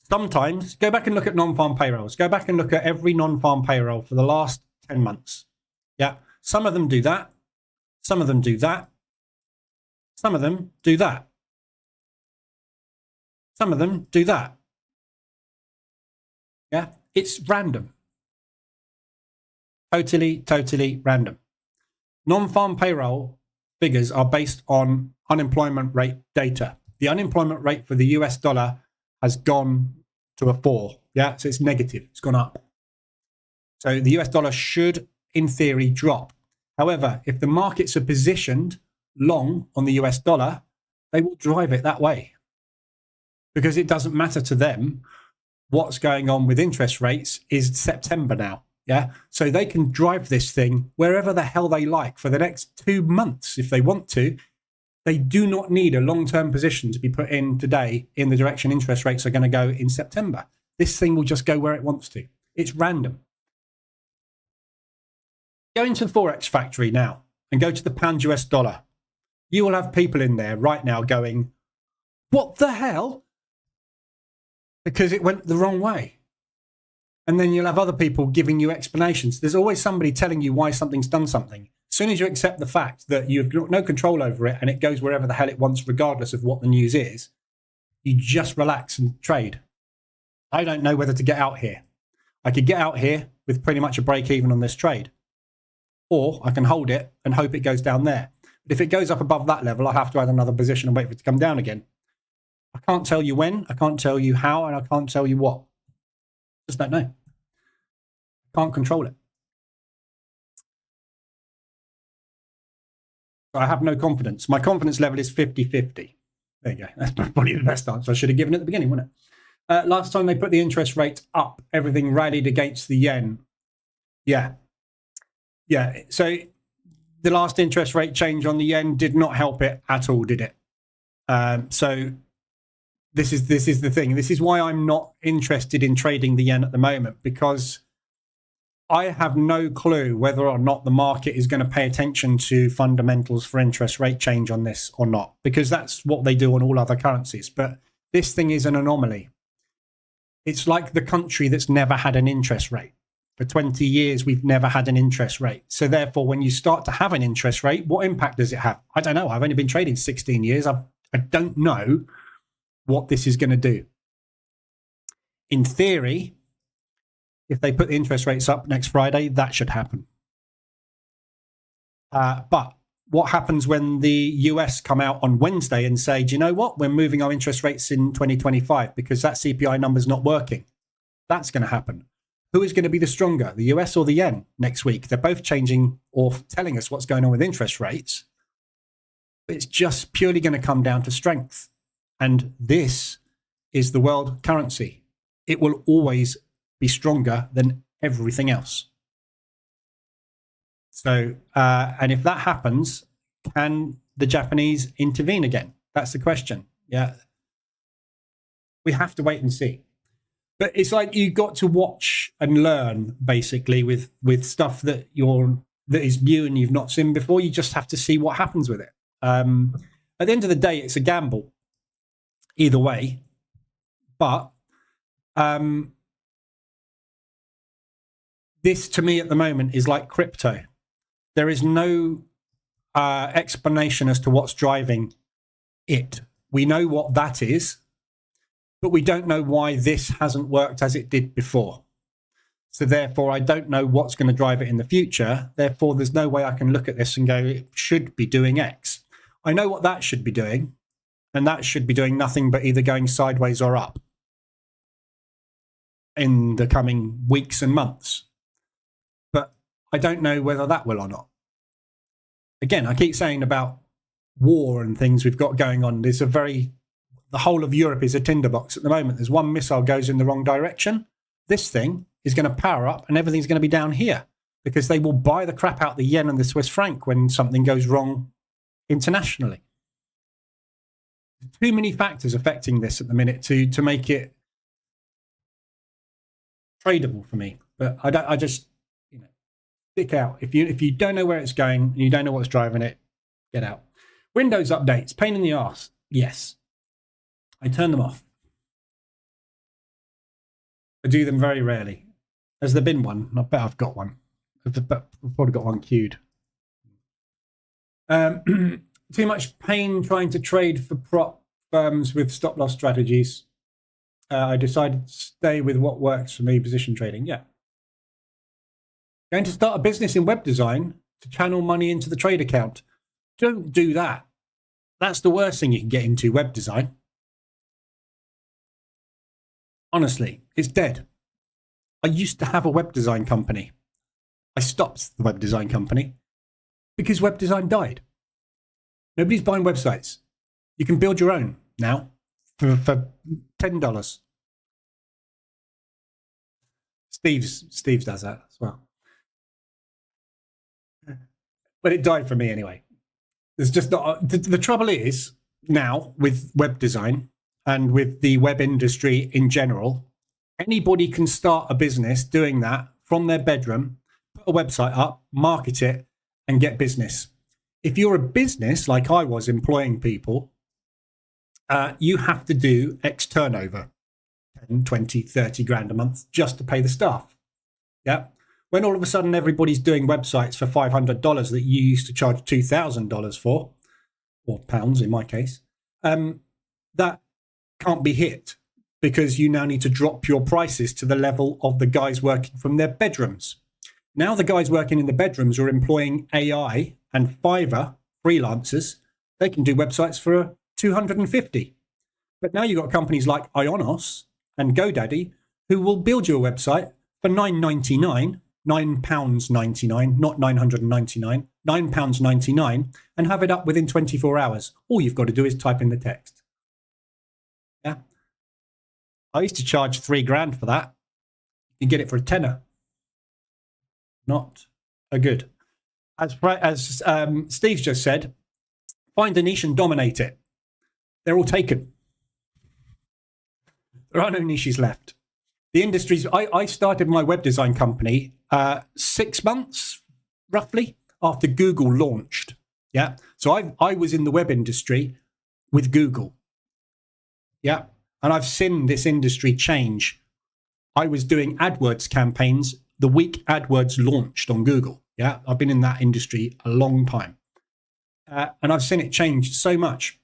Sometimes, go back and look at non-farm payrolls. Go back and look at every non-farm payroll for the last 10 months. Yeah. Some of them do that. Some of them do that. Some of them do that. Some of them do that. Yeah. It's random. Totally random. Non-farm payroll figures are based on unemployment rate data. The unemployment rate for the US dollar has gone to a 4. Yeah, so it's negative. It's gone up. So the US dollar should, in theory, drop. However, if the markets are positioned long on the US dollar, they will drive it that way, because it doesn't matter to them what's going on with interest rates. Is September now. Yeah, so they can drive this thing wherever the hell they like for the next 2 months if they want to. They do not need a long-term position to be put in today in the direction interest rates are going to go in September. This thing will just go where it wants to. It's random. Go into the Forex factory now and go to the pound US dollar. You will have people in there right now going, what the hell? Because it went the wrong way. And then you'll have other people giving you explanations. There's always somebody telling you why something's done something. As soon as you accept the fact that you've got no control over it and it goes wherever the hell it wants, regardless of what the news is, you just relax and trade. I don't know whether to get out here. I could get out here with pretty much a break even on this trade, or I can hold it and hope it goes down there. But if it goes up above that level, I have to add another position and wait for it to come down again. I can't tell you when, I can't tell you how, and I can't tell you what. Just don't know. Can't control it. I have no confidence. My confidence level is 50-50. There you go. That's probably the best answer I should have given at the beginning, wasn't it? Last time they put the interest rate up, everything rallied against the yen. Yeah. So the last interest rate change on the yen did not help it at all, did it? So this is the thing. This is why I'm not interested in trading the yen at the moment, because I have no clue whether or not the market is going to pay attention to fundamentals for interest rate change on this or not, because that's what they do on all other currencies. But this thing is an anomaly. It's like the country that's never had an interest rate. For 20 years, we've never had an interest rate. So therefore, when you start to have an interest rate, what impact does it have? I don't know. I've only been trading 16 years. I don't know what this is going to do. In theory, if they put the interest rates up next Friday, that should happen. But what happens when the US come out on Wednesday and say, do you know what? We're moving our interest rates in 2025 because that CPI number's not working. That's going to happen. Who is going to be the stronger, the US or the yen next week? They're both changing or telling us what's going on with interest rates. It's just purely going to come down to strength. And this is the world currency. It will always be stronger than everything else. So, and if that happens, can the Japanese intervene again? That's the question. Yeah. We have to wait and see. But it's like you got to watch and learn, basically, with stuff that is new and you've not seen before. You just have to see what happens with it. At the end of the day, it's a gamble either way. But this, to me, at the moment, is like crypto. There is no explanation as to what's driving it. We know what that is, but we don't know why this hasn't worked as it did before. So therefore, I don't know what's going to drive it in the future. Therefore, there's no way I can look at this and go, it should be doing X. I know what that should be doing, and that should be doing nothing but either going sideways or up in the coming weeks and months. But I don't know whether that will or not. Again, I keep saying about war and things we've got going on. The whole of Europe is a tinderbox at the moment. There's one missile goes in the wrong direction. This thing is going to power up and everything's going to be down here because they will buy the crap out the yen and the Swiss franc when something goes wrong internationally. Too many factors affecting this at the minute to make it tradable for me. But I just stick out. If you don't know where it's going and you don't know what's driving it, get out. Windows updates, pain in the arse. Yes. I turn them off. I do them very rarely. Has there been one? I bet I've got one. I've probably got one queued. Too much pain trying to trade for prop firms with stop loss strategies. I decided to stay with what works for me, position trading. Yeah. Going to start a business in web design to channel money into the trade account. Don't do that. That's the worst thing you can get into, web design. Honestly, it's dead. I used to have a web design company. I stopped the web design company because web design died. Nobody's buying websites. You can build your own now for $10. Steve does that as well. But it died for me anyway. There's just not the trouble is now with web design and with the web industry in general, anybody can start a business doing that from their bedroom, put a website up, market it, and get business. If you're a business like I was employing people, you have to do X turnover. 20, 30 grand a month just to pay the staff. Yeah. When all of a sudden everybody's doing websites for $500 that you used to charge $2,000 for, or pounds in my case, that can't be hit because you now need to drop your prices to the level of the guys working from their bedrooms. Now the guys working in the bedrooms are employing AI and Fiverr freelancers. They can do websites for $250. But now you've got companies like Ionos and GoDaddy who will build you a website for £9.99, £9.99, not £999, £9.99, and have it up within 24 hours. All you've got to do is type in the text. Yeah. I used to charge £3,000 for that. You get it for a tenner. Not a good. As Steve's just said, find a niche and dominate it. They're all taken. There are no niches left. The industries, I started my web design company 6 months, roughly, after Google launched. Yeah. So I was in the web industry with Google. Yeah. And I've seen this industry change. I was doing AdWords campaigns the week AdWords launched on Google. Yeah. I've been in that industry a long time. And I've seen it change so much.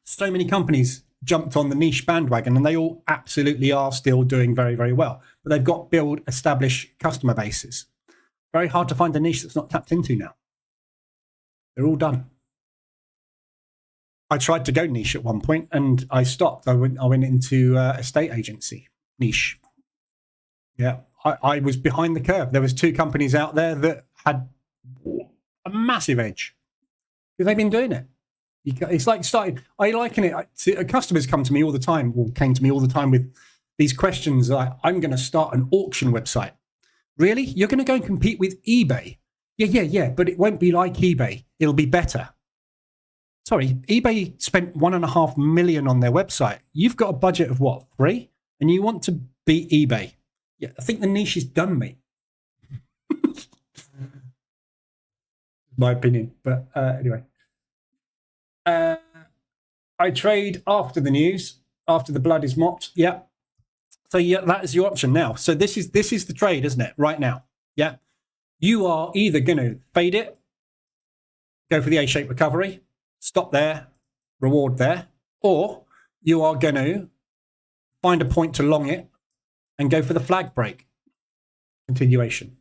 So many companies jumped on the niche bandwagon, and they all absolutely are still doing very, very well. But they've got build, establish customer bases. Very hard to find a niche that's not tapped into now. They're all done. I tried to go niche at one point, and I stopped. I went into estate agency niche. Yeah, I was behind the curve. There was 2 companies out there that had a massive edge because they've been doing it. It's like starting. I liken it. Customers come to me all the time, or came to me all the time with these questions like, "I'm going to start an auction website." Really? You're going to go and compete with eBay? Yeah. But it won't be like eBay. It'll be better. Sorry, eBay spent $1.5 million on their website. You've got a budget of what, 3? And you want to beat eBay? Yeah, I think the niche is done, mate. My opinion, but anyway. I trade after the news, after the blood is mopped. Yeah. So yeah, that is your option now. So this is the trade, isn't it? Right now. Yeah. You are either going to fade it, go for the A-shaped recovery, stop there, reward there, or you are going to find a point to long it and go for the flag break continuation.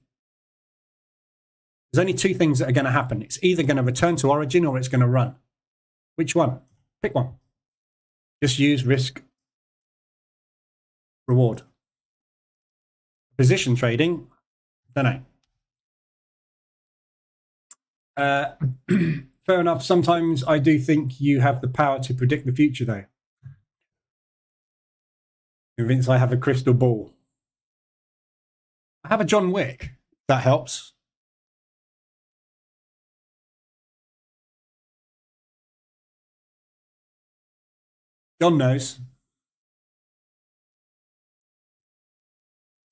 There's only 2 things that are going to happen. It's either going to return to origin or it's going to run. Which one? Pick one. Just use risk, reward. Position trading, don't know. Fair enough. Sometimes I do think you have the power to predict the future, though. Convinced I have a crystal ball. I have a John Wick. That helps. John knows.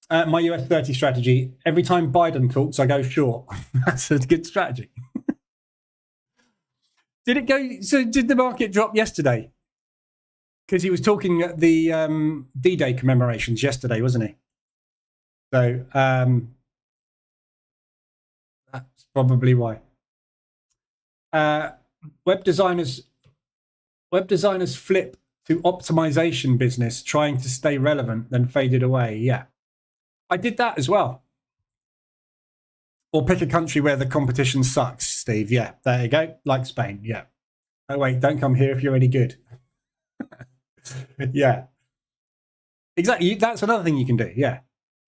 My US 30 strategy. Every time Biden talks, I go short. That's a good strategy. Did it go? So did the market drop yesterday? Because he was talking at the D-Day commemorations yesterday, wasn't he? So that's probably why. Web designers flip to optimization business, trying to stay relevant, then faded away. Yeah, I did that as well. Or pick a country where the competition sucks, Steve. Yeah, there you go. Like Spain. Yeah. Oh, wait, don't come here if you're any good. Yeah. Exactly. That's another thing you can do. Yeah.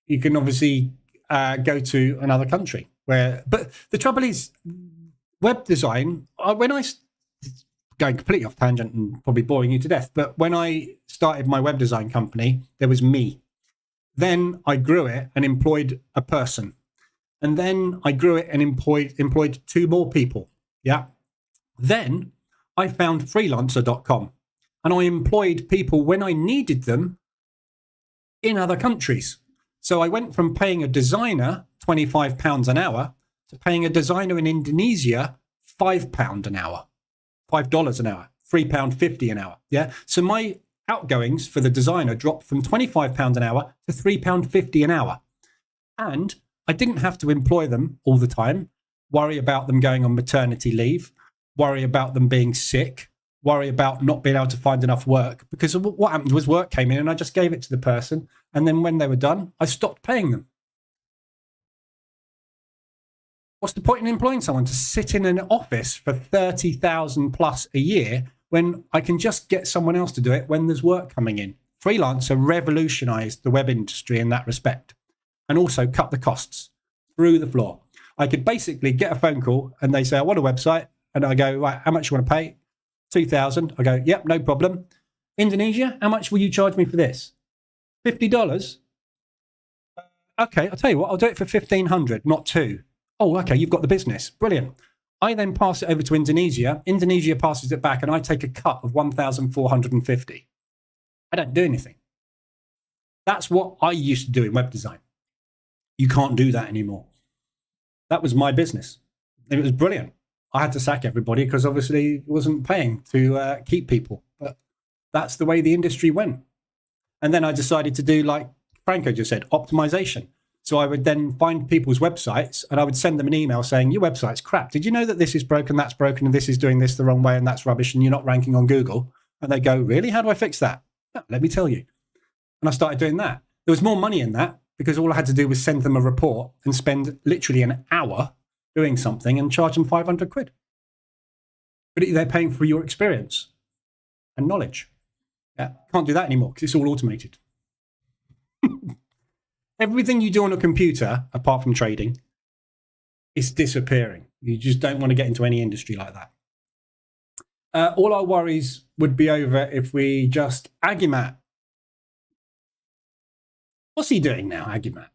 You can obviously go to another country but the trouble is, web design, when I going completely off tangent and probably boring you to death, but when I started my web design company, there was me. Then I grew it and employed a person. And then I grew it and employed 2 more people. Yeah. Then I found freelancer.com and I employed people when I needed them in other countries. So I went from paying a designer £25 an hour to paying a designer in Indonesia £5 an hour. $5 an hour, £3.50 an hour. Yeah. So my outgoings for the designer dropped from £25 an hour to £3.50 an hour. And I didn't have to employ them all the time, worry about them going on maternity leave, worry about them being sick, worry about not being able to find enough work, because what happened was work came in and I just gave it to the person. And then when they were done, I stopped paying them. What's the point in employing someone to sit in an office for 30,000 plus a year when I can just get someone else to do it when there's work coming in? Freelancer revolutionized the web industry in that respect, and also cut the costs through the floor. I could basically get a phone call and they say, I want a website. And I go, right, how much you want to pay? 2,000. I go, yep, no problem. Indonesia, how much will you charge me for this? $50? Okay, I'll tell you what, I'll do it for 1,500, not two. Oh, okay, you've got the business. Brilliant. I then pass it over to Indonesia. Indonesia passes it back and I take a cut of 1,450. I don't do anything. That's what I used to do in web design. You can't do that anymore. That was my business. It was brilliant. I had to sack everybody because obviously it wasn't paying to keep people. But that's the way the industry went. And then I decided to do, like Franco just said, optimization. So I would then find people's websites and I would send them an email saying, your website's crap. Did you know that this is broken, that's broken, and this is doing this the wrong way and that's rubbish and you're not ranking on Google? And they go, really? How do I fix that? Yeah, let me tell you. And I started doing that. There was more money in that because all I had to do was send them a report and spend literally an hour doing something and charge them 500 quid. But they're paying for your experience and knowledge. Yeah, can't do that anymore because it's all automated. Everything you do on a computer, apart from trading, is disappearing. You just don't want to get into any industry like that. All our worries would be over if we just... Agimat. What's he doing now, Agimat?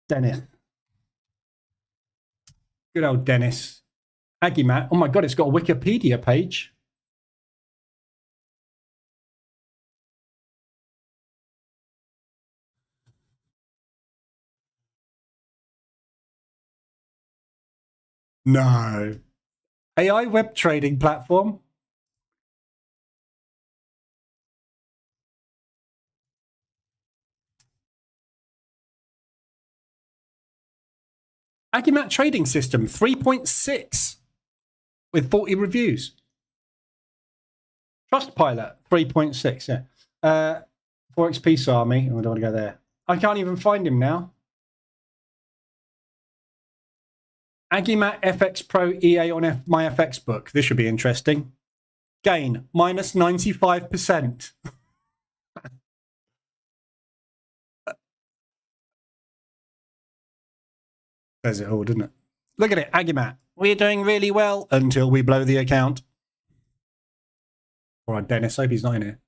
Dennis. Good old Dennis. Agimat. Oh my God, it's got a Wikipedia page. No. AI web trading platform. Agimat trading system 3.6 with 40 reviews. Trustpilot 3.6. Yeah. Forex Peace Army. Oh, I don't want to go there. I can't even find him now. Agimat FX Pro EA on my FX book. This should be interesting. Gain minus 95%. Says it all, doesn't it? Look at it, Agimat. We're doing really well until we blow the account. All right, Dennis, hope he's not in here.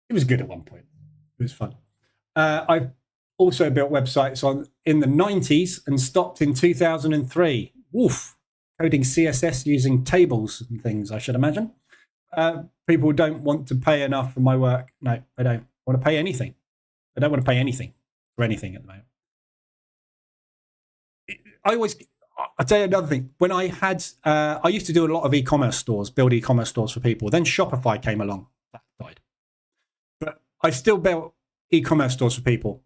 It was good at one point. It was fun. I've also built websites in the 90s and stopped in 2003. Woof. Coding CSS using tables and things, I should imagine. People don't want to pay enough for my work. No, I don't want to pay anything. I don't want to pay anything for anything at the moment. I'll tell you another thing. When I used to do a lot of e-commerce stores, build e-commerce stores for people. Then Shopify came along. That died. But I still built e-commerce stores for people.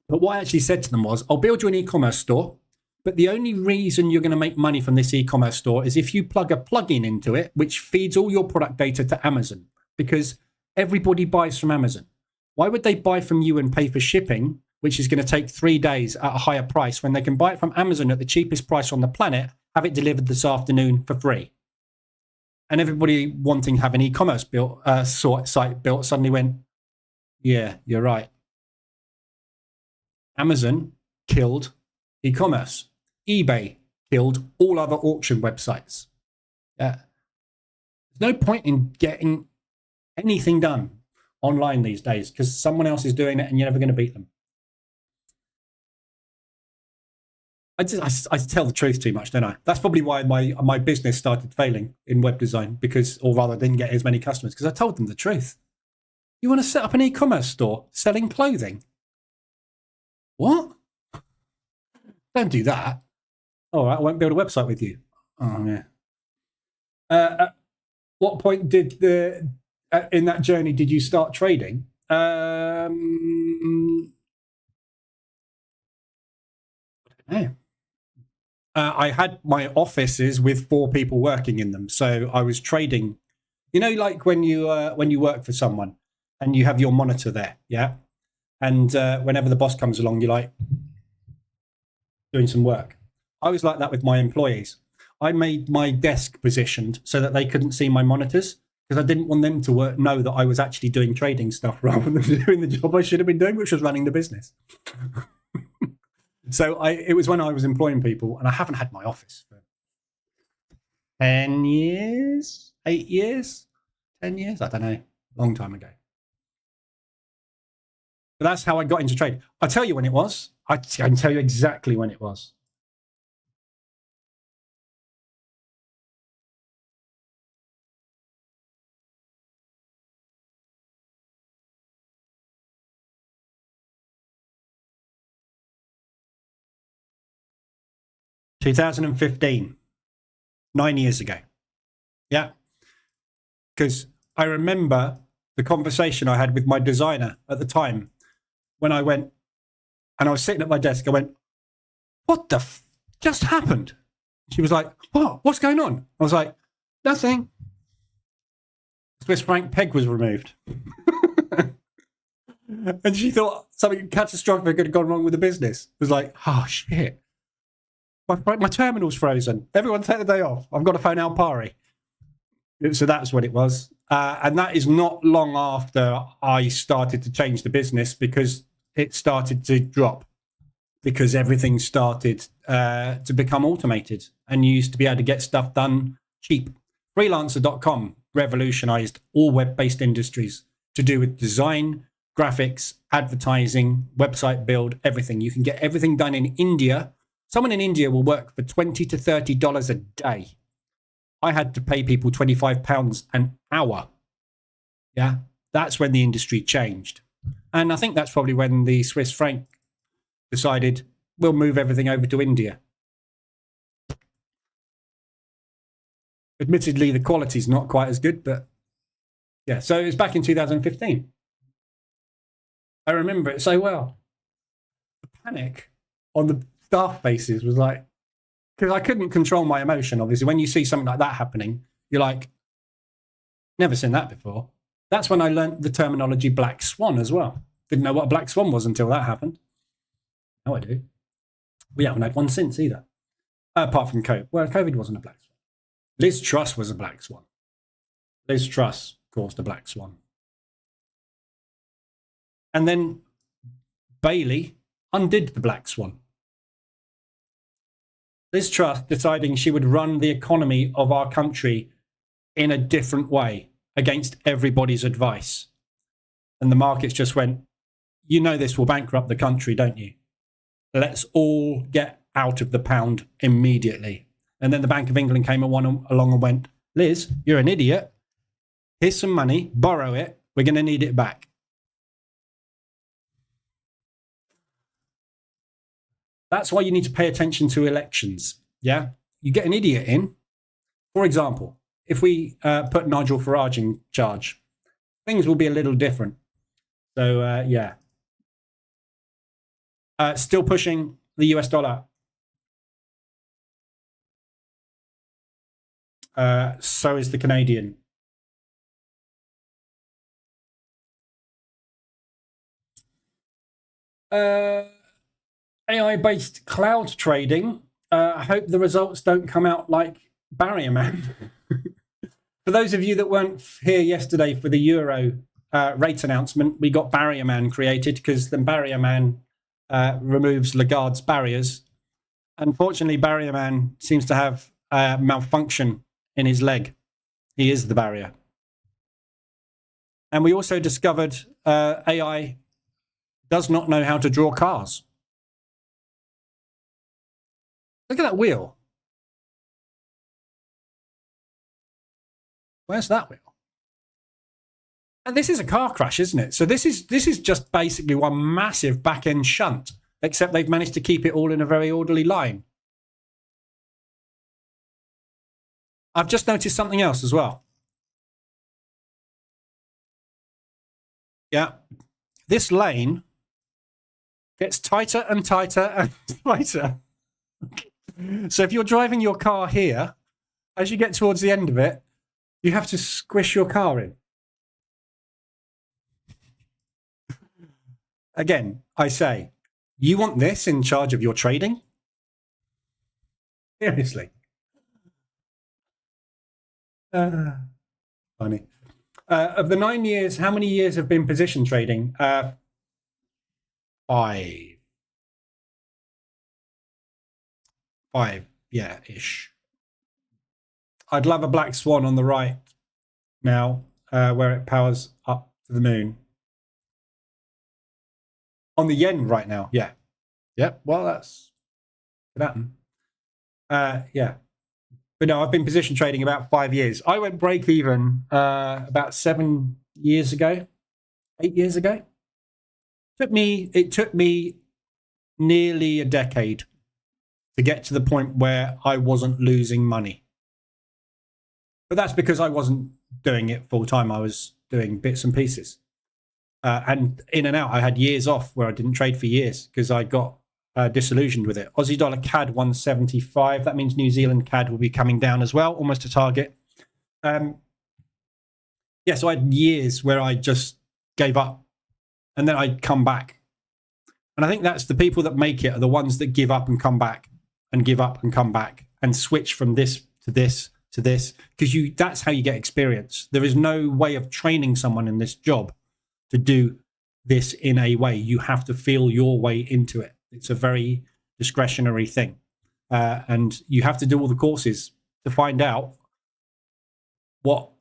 But what I actually said to them was, I'll build you an e-commerce store, but the only reason you're going to make money from this e-commerce store is if you plug a plugin into it, which feeds all your product data to Amazon, because everybody buys from Amazon. Why would they buy from you and pay for shipping, which is going to take 3 days at a higher price, when they can buy it from Amazon at the cheapest price on the planet, have it delivered this afternoon for free? And everybody wanting to have an e-commerce site built suddenly went, yeah, you're right. Amazon killed e-commerce. eBay killed all other auction websites. There's no point in getting anything done online these days because someone else is doing it and you're never going to beat them. I tell the truth too much, don't I? That's probably why my business started failing in web design, or rather didn't get as many customers, because I told them the truth. You want to set up an e-commerce store selling clothing? What? Don't do that. All right, I won't build a website with you. Oh, yeah. At what point did in that journey did you start trading? I don't know. I had my offices with 4 people working in them, so I was trading. You know, like when you work for someone and you have your monitor there, yeah. And whenever the boss comes along, you're like doing some work. I was like that with my employees. I made my desk positioned so that they couldn't see my monitors because I didn't want them to know that I was actually doing trading stuff rather than doing the job I should have been doing, which was running the business. So it was when I was employing people, and I haven't had my office for 10 years, 8 years, 10 years, I don't know, long time ago. But that's how I got into trading. I'll tell you when it was. I can tell you exactly when it was. $2015, 9 years ago. Yeah. Because I remember the conversation I had with my designer at the time when I went and I was sitting at my desk. I went, what the just happened? She was like, what? What's going on? I was like, nothing. Swiss franc peg was removed. And she thought something catastrophic had gone wrong with the business. It was like, oh, shit. My terminal's frozen. Everyone take the day off. I've got to phone Alpari. So that's what it was. And that is not long after I started to change the business because it started to drop. Because everything started to become automated and you used to be able to get stuff done cheap. Freelancer.com revolutionized all web-based industries to do with design, graphics, advertising, website build, everything. You can get everything done in India. Someone in India will work for $20 to $30 a day. I had to pay people £25 an hour. Yeah, that's when the industry changed. And I think that's probably when the Swiss franc decided we'll move everything over to India. Admittedly, the quality's not quite as good, but yeah. So it was back in 2015. I remember it so well. The panic on the staff faces was like, because I couldn't control my emotion, obviously. When you see something like that happening, you're like, never seen that before. That's when I learned the terminology black swan as well. Didn't know what a black swan was until that happened. Now I do. We haven't had one since either. Apart from COVID. Well, COVID wasn't a black swan. Liz Truss was a black swan. Liz Truss caused a black swan. And then Bailey undid the black swan. Liz Truss deciding she would run the economy of our country in a different way against everybody's advice. And the markets just went, you know this will bankrupt the country, don't you? Let's all get out of the pound immediately. And then the Bank of England came along and went, Liz, you're an idiot. Here's some money, borrow it. We're going to need it back. That's why you need to pay attention to elections. Yeah. You get an idiot in. For example, if we put Nigel Farage in charge, things will be a little different. So, yeah. Still pushing the US dollar. So is the Canadian. AI-based cloud trading. I hope the results don't come out like Barrier Man. For those of you that weren't here yesterday for the Euro rate announcement, we got Barrier Man created because the Barrier Man removes Lagarde's barriers. Unfortunately, Barrier Man seems to have malfunction in his leg. He is the barrier. And we also discovered AI does not know how to draw cars. Look at that wheel. Where's that wheel? And this is a car crash, isn't it? So this is just basically one massive back-end shunt, except they've managed to keep it all in a very orderly line. I've just noticed something else as well. Yeah. This lane gets tighter and tighter and tighter. So if you're driving your car here, as you get towards the end of it, you have to squish your car in. Again, I say, you want this in charge of your trading? Seriously. Funny. Of the 9 years, how many years have been position trading? 5. 5, yeah, ish. I'd love a black swan on the right now, where it powers up to the moon. On the yen right now, yeah. Yep, well, that's could happen. Yeah. But no, I've been position trading about 5 years. I went break even about 7 years ago, 8 years ago. It took me nearly a decade to get to the point where I wasn't losing money. But that's because I wasn't doing it full time. I was doing bits and pieces. And in and out, I had years off where I didn't trade for years because I got disillusioned with it. Aussie dollar CAD 175. That means New Zealand CAD will be coming down as well, almost a target. Yeah, so I had years where I just gave up and then I'd come back. And I think that's the people that make it are the ones that give up and come back and give up and come back and switch from this to this to this, because that's how you get experience. There is no way of training someone in this job to do this in a way. You have to feel your way into it. It's a very discretionary thing. And you have to do all the courses to find out what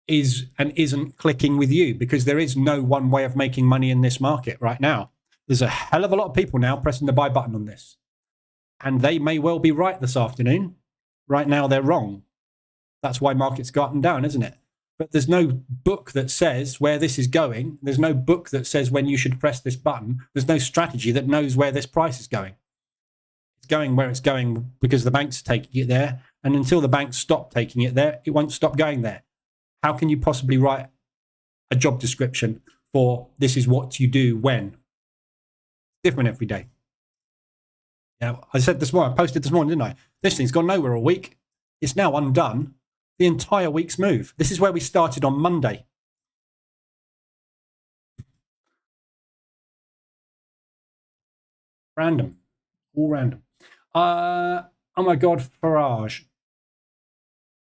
is and isn't clicking with you, because there is no one way of making money in this market right now. There's a hell of a lot of people now pressing the buy button on this. And they may well be right this afternoon. Right now, they're wrong. That's why markets go up and down, isn't it? But there's no book that says where this is going. There's no book that says when you should press this button. There's no strategy that knows where this price is going. It's going where it's going because the banks are taking it there. And until the banks stop taking it there, it won't stop going there. How can you possibly write a job description for this is what you do when? Different every day. Yeah, I said this morning, I posted this morning, didn't I? This thing's gone nowhere a week. It's now undone the entire week's move. This is where we started on Monday. Random. All random. Oh my God, Farage.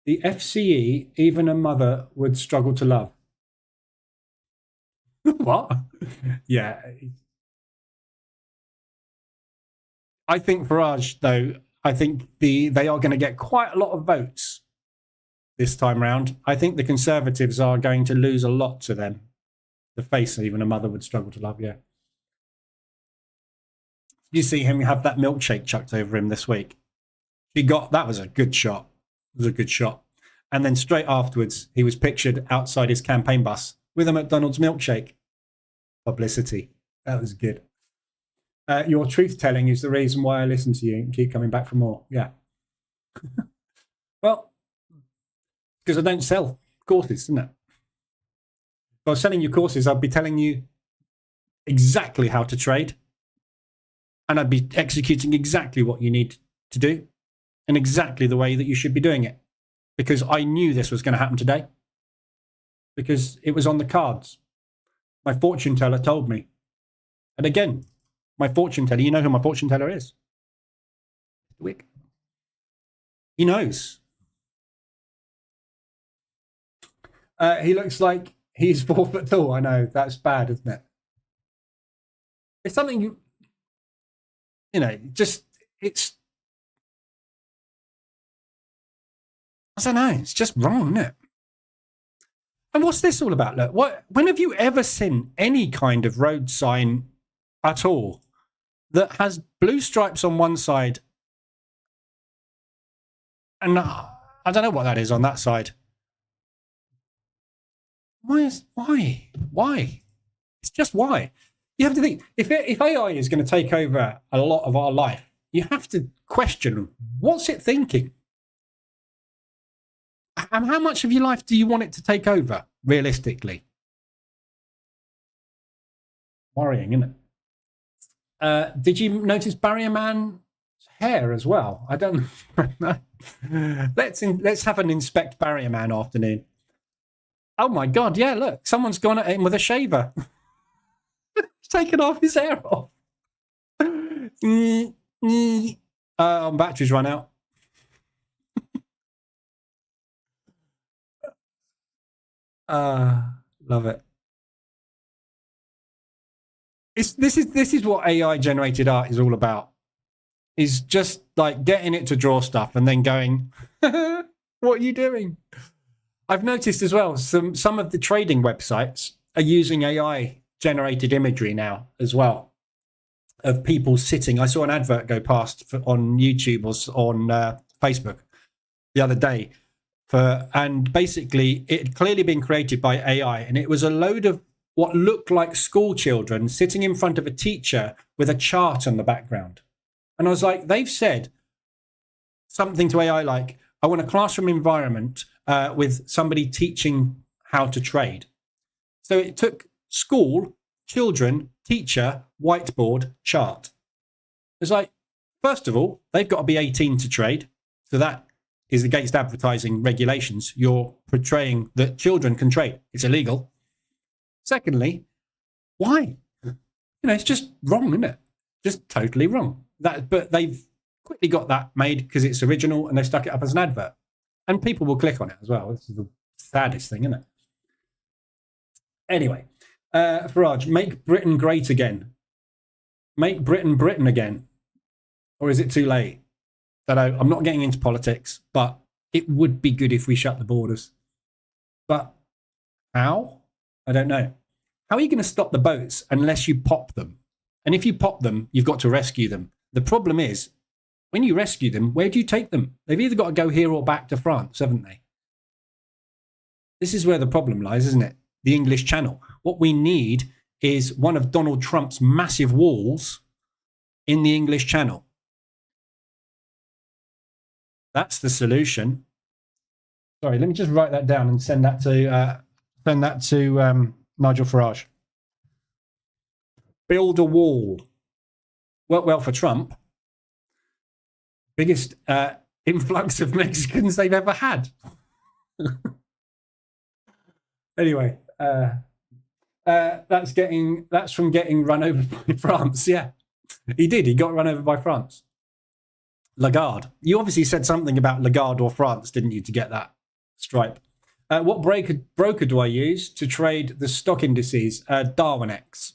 The FCE, even a mother would struggle to love. What? Yeah. I think Farage, though, I think they are going to get quite a lot of votes this time round. I think the Conservatives are going to lose a lot to them. The face even a mother would struggle to love, yeah. You see him have that milkshake chucked over him this week. That was a good shot. It was a good shot. And then straight afterwards, he was pictured outside his campaign bus with a McDonald's milkshake. Publicity. That was good. Your truth-telling is the reason why I listen to you and keep coming back for more. Yeah. Well, because I don't sell courses, isn't it? If I was selling you courses, I'd be telling you exactly how to trade. And I'd be executing exactly what you need to do and exactly the way that you should be doing it. Because I knew this was going to happen today. Because it was on the cards. My fortune teller told me. And again, my fortune teller, you know who my fortune teller is? Wick. He knows. He looks like he's 4 foot tall. I know, that's bad, isn't it? It's something you know, just, it's, I don't know, it's just wrong, isn't it? And what's this all about? Look, when have you ever seen any kind of road sign at all that has blue stripes on one side and I don't know what that is on that side? Why? It's just why. You have to think, if AI is going to take over a lot of our life, you have to question, what's it thinking? how much of your life do you want it to take over, realistically? Worrying, isn't it? Did you notice Barrier Man's hair as well? I don't know. Let's have an inspect Barrier Man afternoon. Oh my God, yeah, look, someone's gone at him with a shaver. He's taken off his hair off. Batteries run out. Love it. This is what AI generated art is all about. Is just like getting it to draw stuff and then going, what are you doing? I've noticed as well, some of the trading websites are using AI generated imagery now as well, of people sitting. I saw an advert go past on YouTube or on Facebook the other day and basically it had clearly been created by AI, and it was a load of what looked like school children sitting in front of a teacher with a chart on the background. And I was like, they've said something to AI like, I want a classroom environment with somebody teaching how to trade. So it took school, children, teacher, whiteboard, chart. It's like, first of all, they've got to be 18 to trade. So that is against advertising regulations. You're portraying that children can trade. It's illegal. Secondly, why? It's just wrong, isn't it? Just totally wrong. But they've quickly got that made because it's original and they stuck it up as an advert. And people will click on it as well. This is the saddest thing, isn't it? Anyway, Faraj, make Britain great again. Make Britain again. Or is it too late? I don't know. I'm not getting into politics, but it would be good if we shut the borders. But how? I don't know. How are you going to stop the boats unless you pop them? And if you pop them, you've got to rescue them. The problem is, when you rescue them, where do you take them? They've either got to go here or back to France, haven't they? This is where the problem lies, isn't it? The English Channel. What we need is one of Donald Trump's massive walls in the English Channel. That's the solution. Sorry, let me just write that down and send that to Nigel Farage. Build a wall. Worked well for Trump. Biggest influx of Mexicans they've ever had. Anyway, that's from getting run over by France. Yeah, he did. He got run over by France. Lagarde. You obviously said something about Lagarde or France, didn't you, to get that stripe? What broker do I use to trade the stock indices? DarwinX.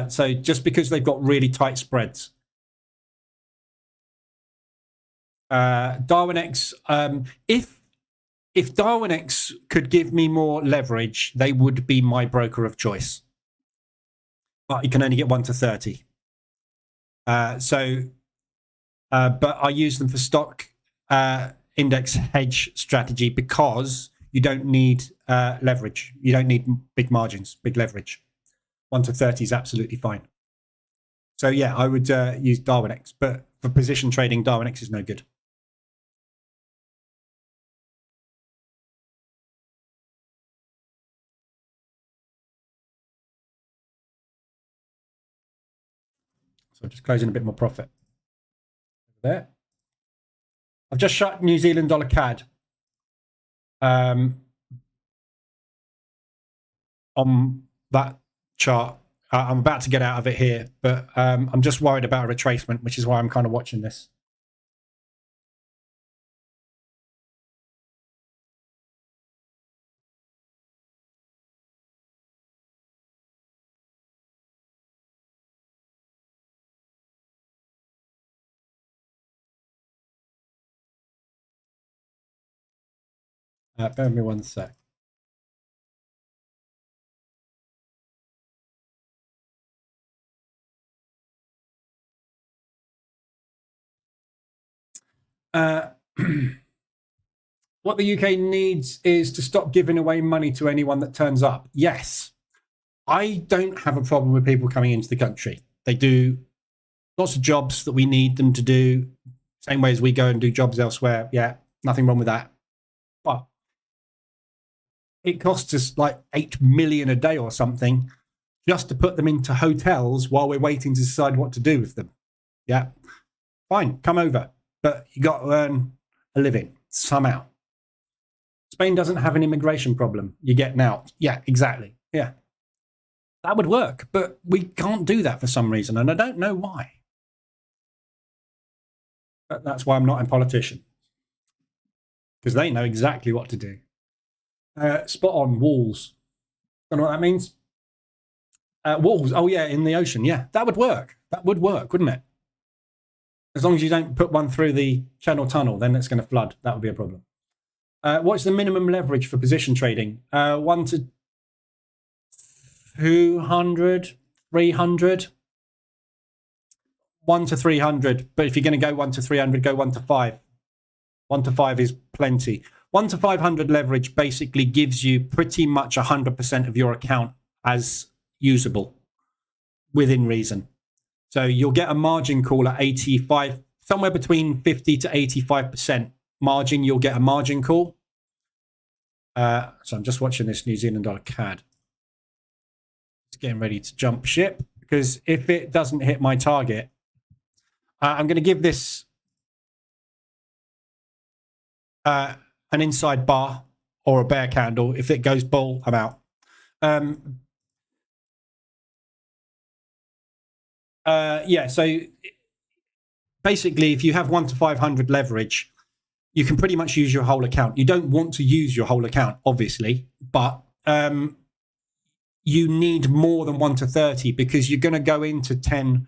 So just because they've got really tight spreads. DarwinX, if DarwinX could give me more leverage, they would be my broker of choice. But you can only get 1 to 30. But I use them for stock index hedge strategy because you don't need leverage. You don't need big margins, big leverage. 1 to 30 is absolutely fine. So yeah, I would use DarwinX, but for position trading, DarwinX is no good. So just closing a bit more profit there. I've just shut New Zealand dollar CAD on that chart. I'm about to get out of it here, but I'm just worried about a retracement, which is why I'm kind of watching this. Bear with me 1 sec. What the UK needs is to stop giving away money to anyone that turns up. Yes, I don't have a problem with people coming into the country. They do lots of jobs that we need them to do, same way as we go and do jobs elsewhere. Yeah, nothing wrong with that. it costs us like 8 million a day or something just to put them into hotels while we're waiting to decide what to do with them. Yeah, fine, come over, but you got to earn a living somehow. Spain doesn't have an immigration problem. You're getting out. Yeah, exactly. Yeah, that would work, but we can't do that for some reason, and I don't know why. But that's why I'm not a politician, because they know exactly what to do. Spot on, walls. Don't know what that means. Walls. Oh yeah, in the ocean. Yeah, that would work. That would work, wouldn't it? As long as you don't put one through the Channel Tunnel, then it's going to flood. That would be a problem. What's the minimum leverage for position trading? 1 to 200, 300. 1 to 300. But if you're going to go 1 to 300, go 1 to 5. 1 to 5 is plenty. 1 to 500 leverage basically gives you pretty much 100% of your account as usable within reason. So you'll get a margin call at 85, somewhere between 50 to 85% margin. You'll get a margin call. So I'm just watching this New Zealand dollar CAD. It's getting ready to jump ship, because if it doesn't hit my target, I'm going to give this an inside bar or a bear candle. If it goes bull, I'm out. Yeah, so basically, if you have 1 to 500 leverage, you can pretty much use your whole account. You don't want to use your whole account, obviously, but you need more than 1 to 30, because you're going to go into 10,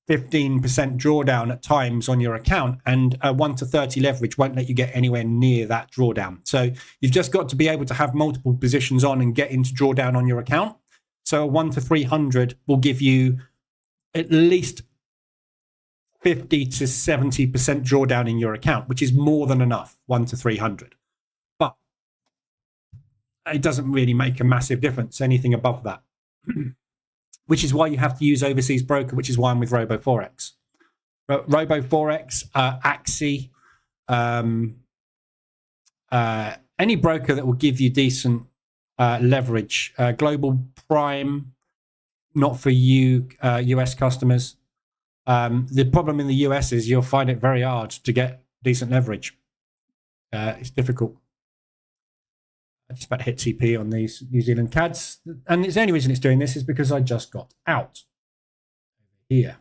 15% drawdown at times on your account, and 1 to 30 leverage won't let you get anywhere near that drawdown. So you've just got to be able to have multiple positions on and get into drawdown on your account. So a 1 to 300 will give you at least 50 to 70% drawdown in your account, which is more than enough, 1 to 300. But it doesn't really make a massive difference, anything above that. Which is why you have to use overseas broker, which is why I'm with Robo Forex. Robo Forex, Axie, any broker that will give you decent leverage. Global Prime, not for you US customers. The problem in the US is you'll find it very hard to get decent leverage. It's difficult. I just about hit TP on these New Zealand CADs. And the only reason it's doing this is because I just got out here.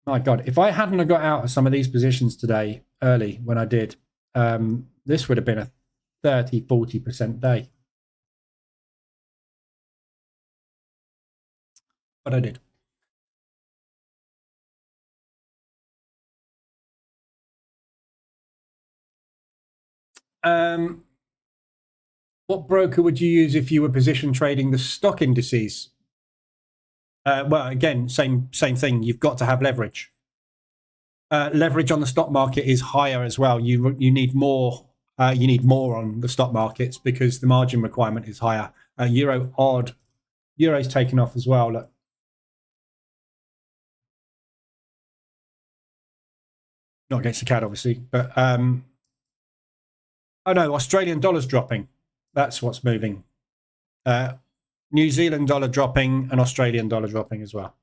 My God, if I hadn't got out of some of these positions today early when I did, this would have been a 30, 40% day. But I did. What broker would you use if you were position trading the stock indices? Well, again, same thing. You've got to have leverage. Leverage on the stock market is higher as well. You need more. You need more on the stock markets because the margin requirement is higher. Euro odd. Euro's taken off as well. Look. Not against the CAD, obviously, but oh no, Australian dollar's dropping. That's what's moving. New Zealand dollar dropping and Australian dollar dropping as well.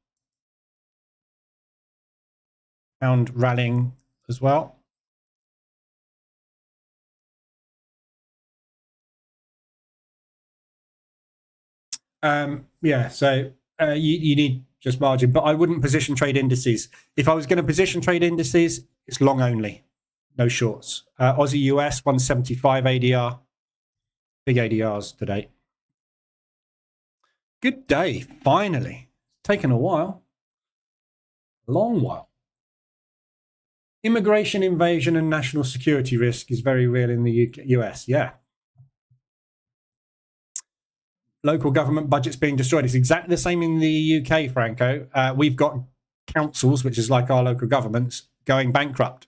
Pound rallying as well. Yeah, so you need just margin, but I wouldn't position trade indices. If I was going to position trade indices, it's long only, no shorts. Aussie US 175 ADR, big ADRs today. Good day, finally. Taken a while, a long while. Immigration invasion and national security risk is very real in the US. Yeah. Local government budgets being destroyed. It's exactly the same in the UK, Franco. We've got councils, which is like our local governments, going bankrupt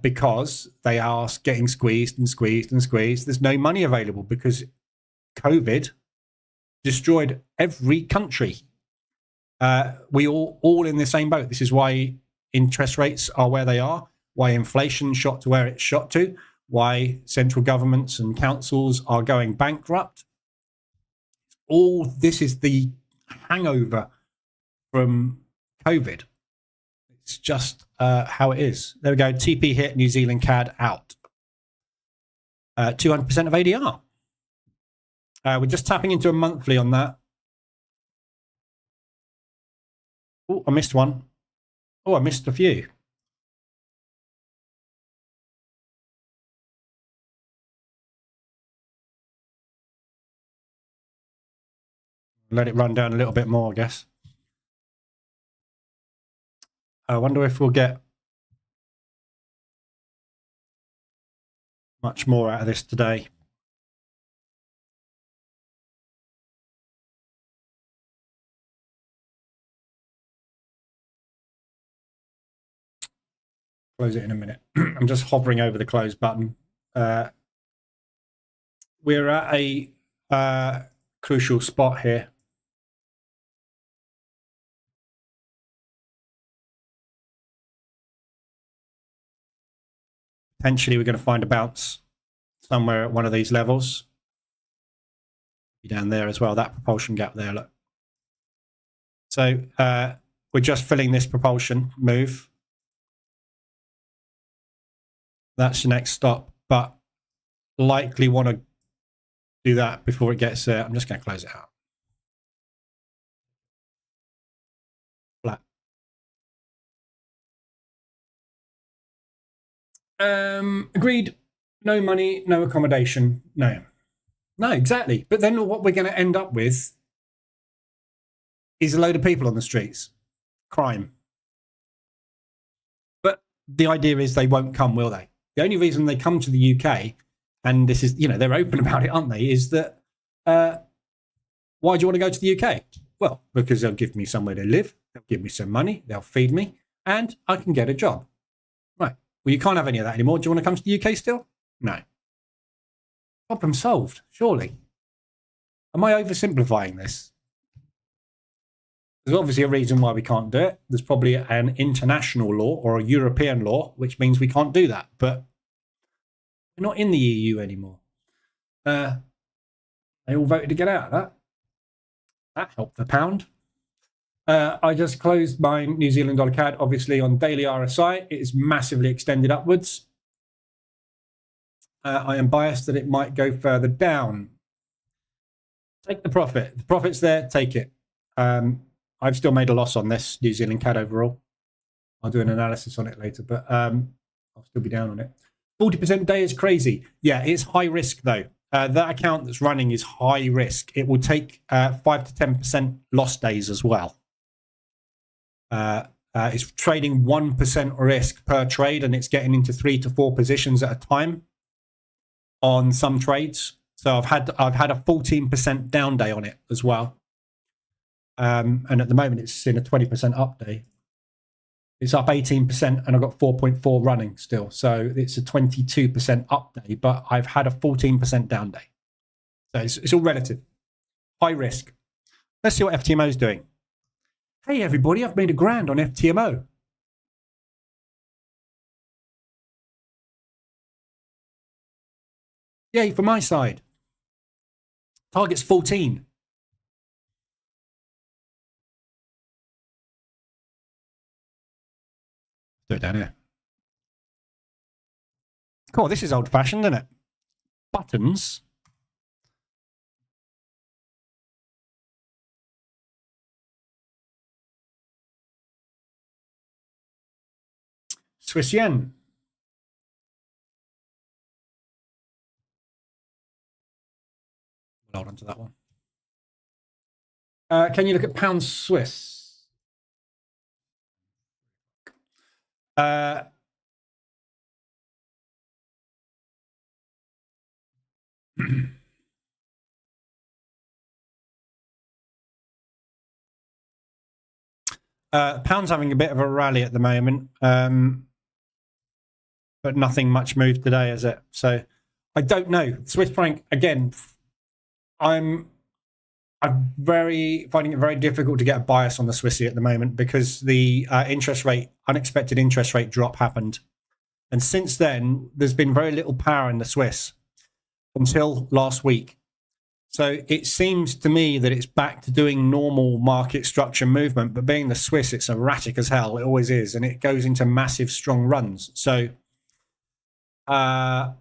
because they are getting squeezed and squeezed and squeezed. There's no money available because COVID destroyed every country. We all in the same boat. This is why interest rates are where they are. why inflation shot to where it shot to, why central governments and councils are going bankrupt. All this is the hangover from COVID. It's just how it is. There we go. TP hit, New Zealand CAD out. 200% of ADR. We're just tapping into a monthly on that. Oh, I missed one. Oh, I missed a few. Let it run down a little bit more, I guess. I wonder if we'll get much more out of this today. Close it in a minute. I'm just hovering over the close button. We're at a crucial spot here. Potentially, we're going to find a bounce somewhere at one of these levels. Down there as well, that propulsion gap there, look. So we're just filling this propulsion move. That's the next stop, but likely want to do that before it gets there. I'm just going to close it out. Flat. Agreed. No money, no accommodation. No, exactly. But then what we're going to end up with is a load of people on the streets. Crime. But the idea is they won't come, will they? The only reason they come to the UK, and this is, they're open about it, aren't they, is that why do you want to go to the UK? Well, because they'll give me somewhere to live, they'll give me some money, they'll feed me, and I can get a job. Right. Well, you can't have any of that anymore. Do you want to come to the UK still? No. Problem solved, surely. Am I oversimplifying this? There's obviously a reason why we can't do it. There's probably an international law or a European law, which means we can't do that. But we're not in the EU anymore. They all voted to get out of that. That helped the pound. I just closed my New Zealand dollar CAD, obviously on daily RSI. It is massively extended upwards. I am biased that it might go further down. Take the profit. The profit's there, take it. I've still made a loss on this New Zealand CAD overall. I'll do an analysis on it later, but I'll still be down on it. 40% day is crazy. Yeah, it's high risk though. That account that's running is high risk. It will take 5 to 10% loss days as well. It's trading 1% risk per trade, and it's getting into 3 to 4 positions at a time on some trades. So I've had a 14% down day on it as well. And at the moment it's in a 20% up day. It's up 18% and I've got 4.4 running still. So it's a 22% up day, but I've had a 14% down day. So it's all relative. High risk. Let's see what FTMO is doing. Hey everybody, I've made $1,000 on FTMO. Yay for my side. Target's 14. Do it down here. Cool, this is old-fashioned, isn't it? Buttons. Swiss yen. Hold on to that one. Can you look at pound Swiss? Pound's having a bit of a rally at the moment, but nothing much moved today, is it? So I don't know. Swiss franc, again, I'm finding it very difficult to get a bias on the Swissy at the moment because the unexpected interest rate drop happened. And since then, there's been very little power in the Swiss until last week. So it seems to me that it's back to doing normal market structure movement, but being the Swiss, it's erratic as hell. It always is. And it goes into massive, strong runs. So at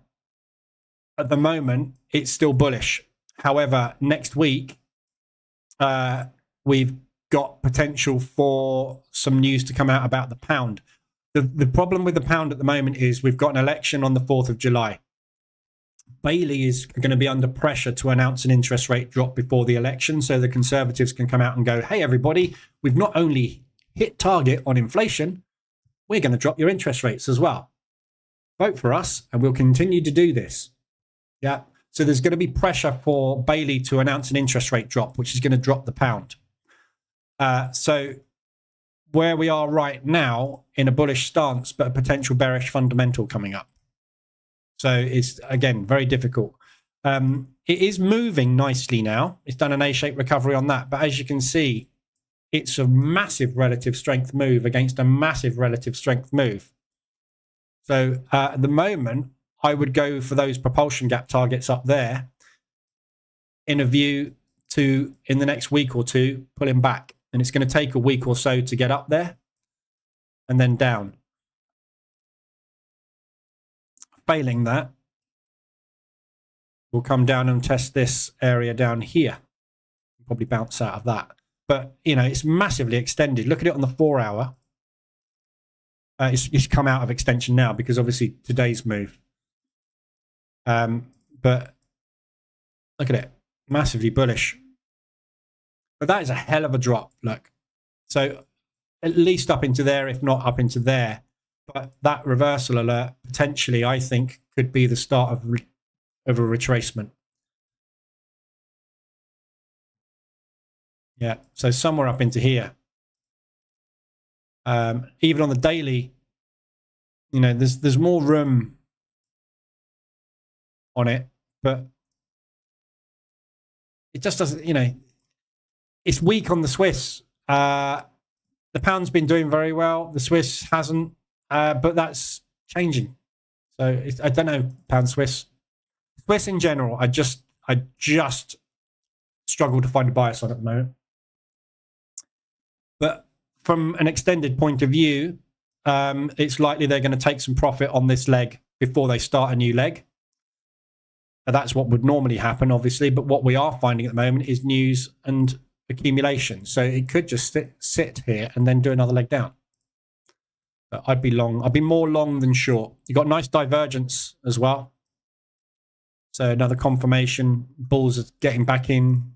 the moment, it's still bullish. However, next week, we've got potential for some news to come out about the pound. The problem with the pound at the moment is we've got an election on the 4th of July. Bailey is going to be under pressure to announce an interest rate drop before the election, so the Conservatives can come out and go, hey, everybody, we've not only hit target on inflation, we're going to drop your interest rates as well. Vote for us, and we'll continue to do this. Yeah. So there's going to be pressure for Bailey to announce an interest rate drop, which is going to drop the pound. So where we are right now in a bullish stance, but a potential bearish fundamental coming up. So it's, again, very difficult. It is moving nicely now. It's done an A-shaped recovery on that. But as you can see, it's a massive relative strength move against a massive relative strength move. So at the moment, I would go for those propulsion gap targets up there in a view to, in the next week or two, pulling back. And it's going to take a week or so to get up there and then down. Failing that, we'll come down and test this area down here. Probably bounce out of that. But, you know, it's massively extended. Look at it on the 4 hour. It's come out of extension now because obviously today's move. But look at it. Massively bullish. But that is a hell of a drop, look. So at least up into there, if not up into there. But that reversal alert, potentially, I think, could be the start of a retracement. Yeah, so somewhere up into here. Even on the daily, you know, there's more room on it, but it just doesn't, you know, it's weak on the Swiss. The pound's been doing very well. The Swiss hasn't, but that's changing. So I don't know, pound Swiss. Swiss in general, I just struggle to find a bias on at the moment. But from an extended point of view, it's likely they're going to take some profit on this leg before they start a new leg. That's what would normally happen, obviously. But what we are finding at the moment is news and accumulation. So it could just sit here and then do another leg down. But I'd be long. I'd be more long than short. You've got nice divergence as well. So another confirmation. Bulls are getting back in.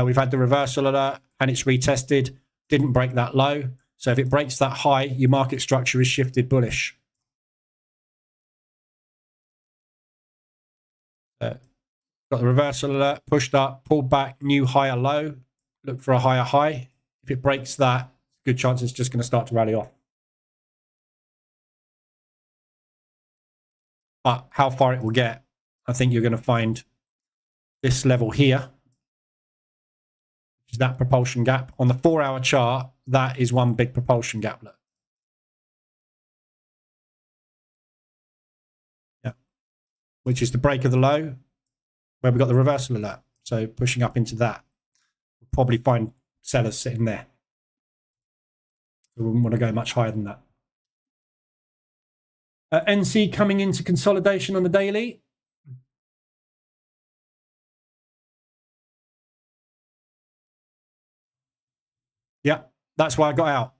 We've had the reversal alert and it's retested. Didn't break that low. So if it breaks that high, your market structure is shifted bullish. Got the reversal alert, pushed up, pulled back, new higher low. Look for a higher high. If it breaks that, good chance it's just going to start to rally off. But how far it will get, I think you're going to find this level here, which is that propulsion gap. On the 4 hour chart, that is one big propulsion gap. Look. Yeah. Which is the break of the low, where we got the reversal alert. So pushing up into that. We'll probably find sellers sitting there. We wouldn't want to go much higher than that. NC coming into consolidation on the daily. Yeah, that's why I got out.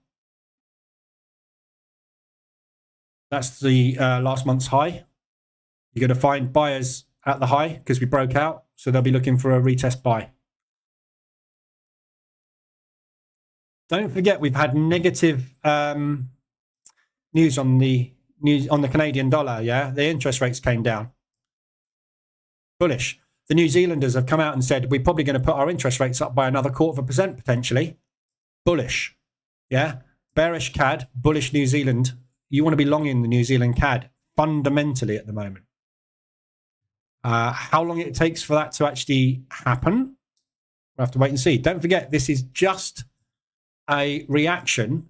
That's the last month's high. You're going to find buyers at the high because we broke out. So they'll be looking for a retest buy. Don't forget, we've had negative news on the Canadian dollar. Yeah, the interest rates came down. Bullish. The New Zealanders have come out and said we're probably going to put our interest rates up by another 0.25% potentially. Bullish. Yeah, bearish CAD, bullish New Zealand. You want to be longing the New Zealand CAD fundamentally at the moment. How long it takes for that to actually happen, we'll have to wait and see. Don't forget, this is just a reaction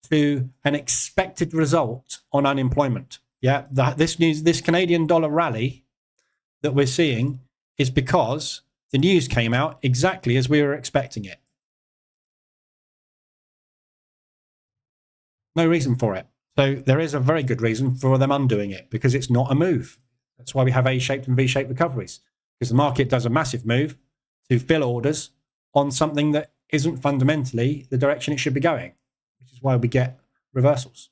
to an expected result on unemployment. Yeah, this Canadian dollar rally that we're seeing is because the news came out exactly as we were expecting it. No reason for it. So there is a very good reason for them undoing it, because it's not a move. That's why we have A-shaped and V-shaped recoveries, because the market does a massive move to fill orders on something that isn't fundamentally the direction it should be going, which is why we get reversals.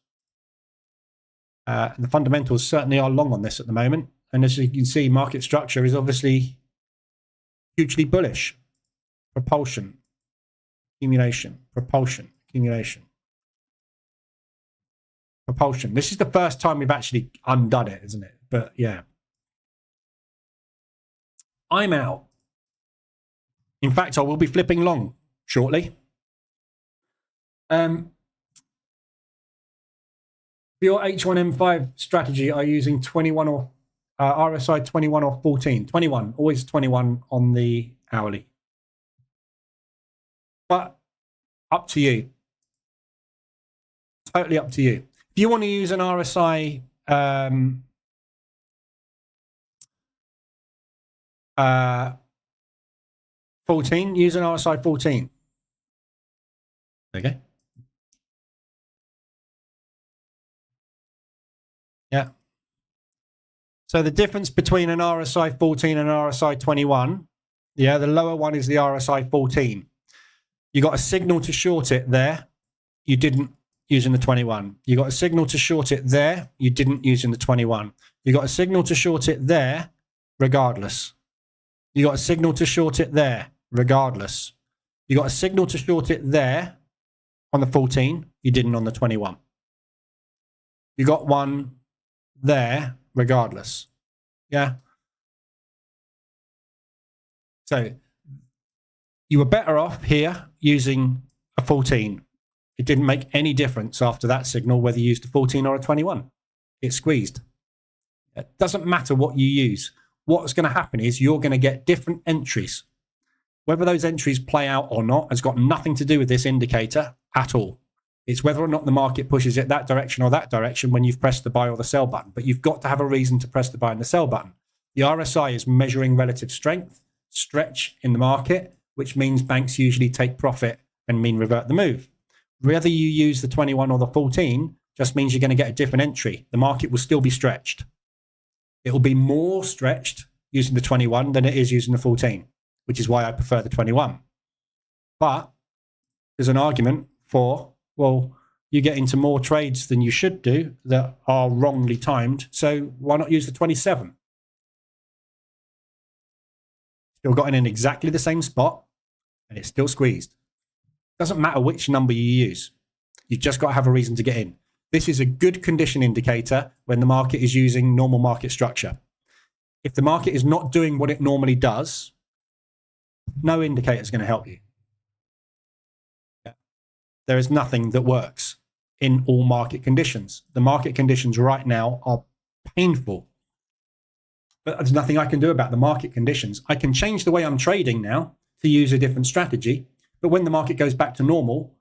And the fundamentals certainly are long on this at the moment. And as you can see, market structure is obviously hugely bullish. Propulsion, accumulation, propulsion, accumulation. Propulsion. This is the first time we've actually undone it, isn't it? But yeah. I'm out. In fact, I will be flipping long shortly. For your H1M5 strategy, are you using 21 or RSI 21 or 14? 21, always 21 on the hourly. But up to you. Totally up to you. If you want to use an RSI 14, use an RSI 14. Okay. Yeah. So the difference between an RSI 14 and an RSI 21, yeah, the lower one is the RSI 14. You got a signal to short it there. You didn't using the 21. You got a signal to short it there. You didn't using the 21. You got a signal to short it there, regardless. You got a signal to short it there, regardless. You got a signal to short it there on the 14. You didn't on the 21. You got one there, regardless. Yeah. So you were better off here using a 14. It didn't make any difference after that signal whether you used a 14 or a 21. It squeezed. It doesn't matter what you use. What's going to happen is you're going to get different entries. Whether those entries play out or not has got nothing to do with this indicator at all. It's whether or not the market pushes it that direction or that direction when you've pressed the buy or the sell button. But you've got to have a reason to press the buy and the sell button. The RSI is measuring relative strength, stretch in the market, which means banks usually take profit and mean revert the move. Whether you use the 21 or the 14 just means you're going to get a different entry. The market will still be stretched. It will be more stretched using the 21 than it is using the 14, which is why I prefer the 21. But there's an argument for, well, you get into more trades than you should do that are wrongly timed, so why not use the 27? Still got in exactly the same spot, and it's still squeezed. Doesn't matter which number you use. You've just got to have a reason to get in. This is a good condition indicator when the market is using normal market structure. If the market is not doing what it normally does, no indicator is going to help you. There is nothing that works in all market conditions. The market conditions right now are painful. But there's nothing I can do about the market conditions. I can change the way I'm trading now to use a different strategy. But when the market goes back to normal,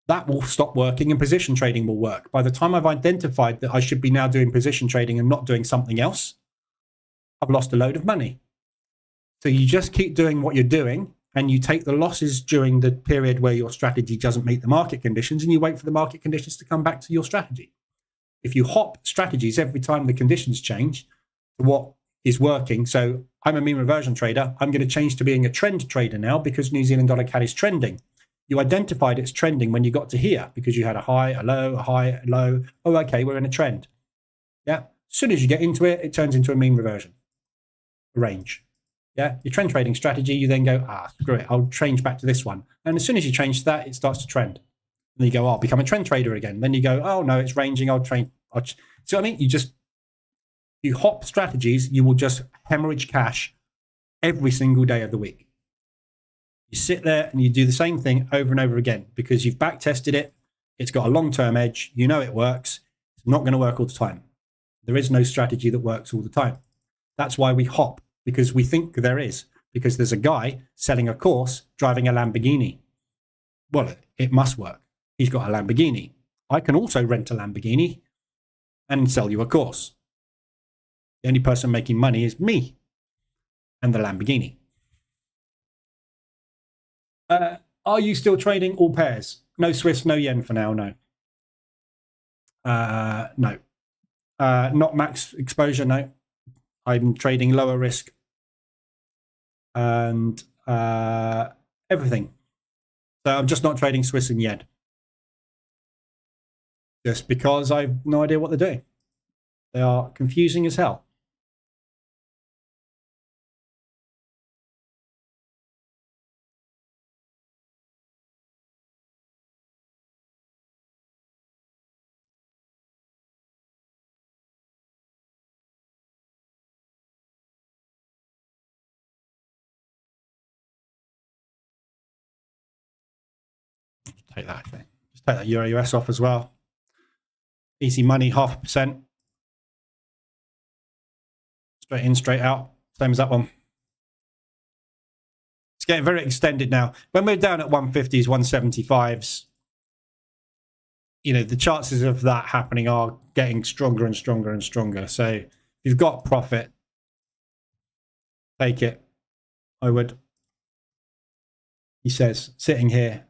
that will stop working and position trading will work. By the time I've identified that I should be now doing position trading and not doing something else, I've lost a load of money. So you just keep doing what you're doing and you take the losses during the period where your strategy doesn't meet the market conditions and you wait for the market conditions to come back to your strategy. If you hop strategies every time the conditions change to what is working, so I'm a mean reversion trader, I'm going to change to being a trend trader now because New Zealand dollar CAD is trending. You identified it's trending when you got to here because you had a high, a low, a high, a low. Oh, okay, we're in a trend. Yeah. As soon as you get into it, it turns into a mean reversion, a range. Yeah. Your trend trading strategy, you then go, screw it, I'll change back to this one. And as soon as you change to that, it starts to trend. And then you go, I'll become a trend trader again. Then you go, oh no, it's ranging. I'll trade. See what I mean? You hop strategies, you will just hemorrhage cash every single day of the week. You sit there and you do the same thing over and over again because you've back tested it. It's got a long-term edge. You know it works. It's not going to work all the time. There is no strategy that works all the time. That's why we hop, because we think there is, because there's a guy selling a course driving a Lamborghini. Well, it must work. He's got a Lamborghini. I can also rent a Lamborghini. and sell you a course. The only person making money is me and the Lamborghini. Are you still trading all pairs? No Swiss, no yen for now, no. No. Not max exposure, no. I'm trading lower risk and everything. So I'm just not trading Swiss and yen. Just because I have no idea what they're doing. They are confusing as hell. Take that actually. Just take that Euro US off as well. Easy money, 0.5%. Straight in, straight out. Same as that one. It's getting very extended now. When we're down at 150s, 175s, you know, the chances of that happening are getting stronger and stronger and stronger. So if you've got profit, take it. I would. He says, sitting here,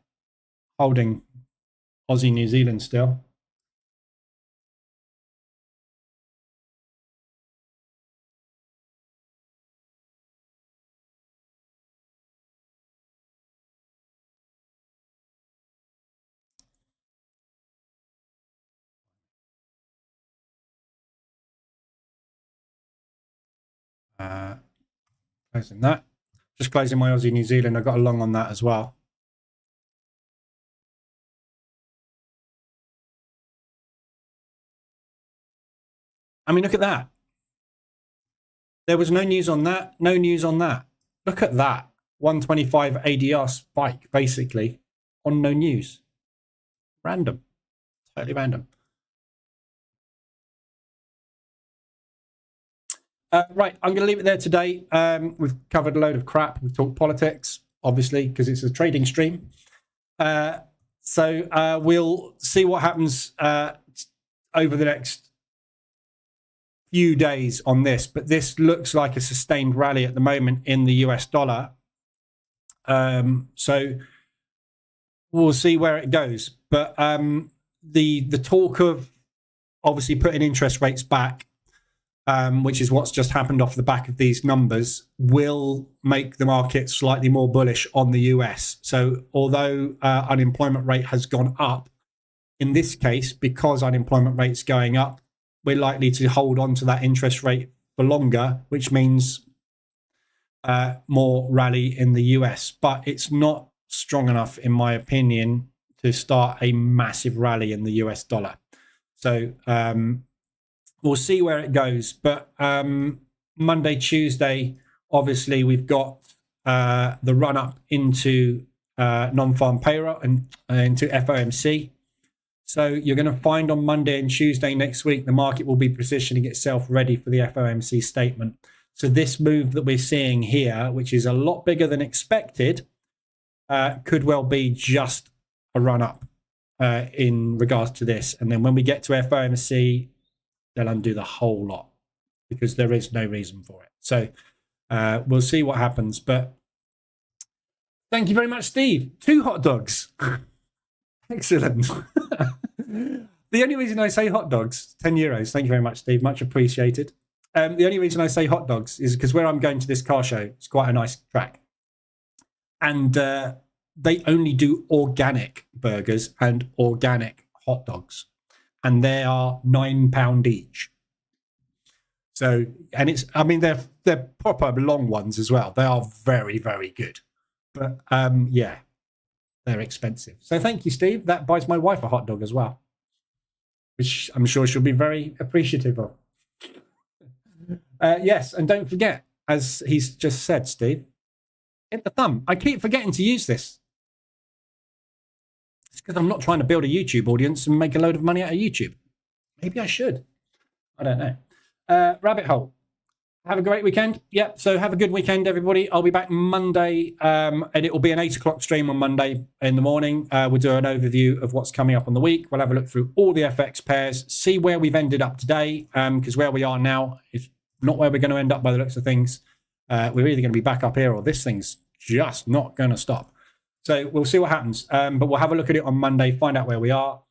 holding Aussie New Zealand still. Closing that. Just closing my Aussie New Zealand. I got a long on that as well. I mean, look at that. There was no news on that. No news on that. Look at that. 125 ADR spike, basically, on no news. Random. Totally random. Right, I'm going to leave it there today. We've covered a load of crap. We've talked politics, obviously, because it's a trading stream. So we'll see what happens over the next few days on this. But this looks like a sustained rally at the moment in the US dollar. So we'll see where it goes. But the talk of obviously putting interest rates back, which is what's just happened off the back of these numbers, will make the market slightly more bullish on the US. So although unemployment rate has gone up, in this case, because unemployment rate's going up, we're likely to hold on to that interest rate for longer, which means more rally in the US. But it's not strong enough, in my opinion, to start a massive rally in the US dollar. So we'll see where it goes. But Monday, Tuesday, obviously, we've got the run up into non-farm payroll and into FOMC. So you're going to find on Monday and Tuesday next week, the market will be positioning itself ready for the FOMC statement. So this move that we're seeing here, which is a lot bigger than expected, could well be just a run up in regards to this. And then when we get to FOMC, they'll undo the whole lot because there is no reason for it. So we'll see what happens. But thank you very much, Steve. 2 hot dogs. Excellent. The only reason I say hot dogs, €10. Thank you very much, Steve. Much appreciated. The only reason I say hot dogs is because where I'm going to this car show, it's quite a nice track. And they only do organic burgers and organic hot dogs. And they are £9 each. So, and it's, I mean, they're proper long ones as well. They are very, very good. But yeah, they're expensive. So thank you, Steve. That buys my wife a hot dog as well, which I'm sure she'll be very appreciative of. Yes, and don't forget, as he's just said, Steve, hit the thumb. I keep forgetting to use this. It's because I'm not trying to build a YouTube audience and make a load of money out of YouTube. Maybe I should. I don't know. Rabbit hole. Have a great weekend. Yep. So have a good weekend, everybody. I'll be back Monday, and it will be an 8 o'clock stream on Monday in the morning. We'll do an overview of what's coming up on the week. We'll have a look through all the FX pairs, see where we've ended up today, because where we are now is not where we're going to end up by the looks of things. We're either going to be back up here or this thing's just not going to stop. So we'll see what happens. But we'll have a look at it on Monday, find out where we are.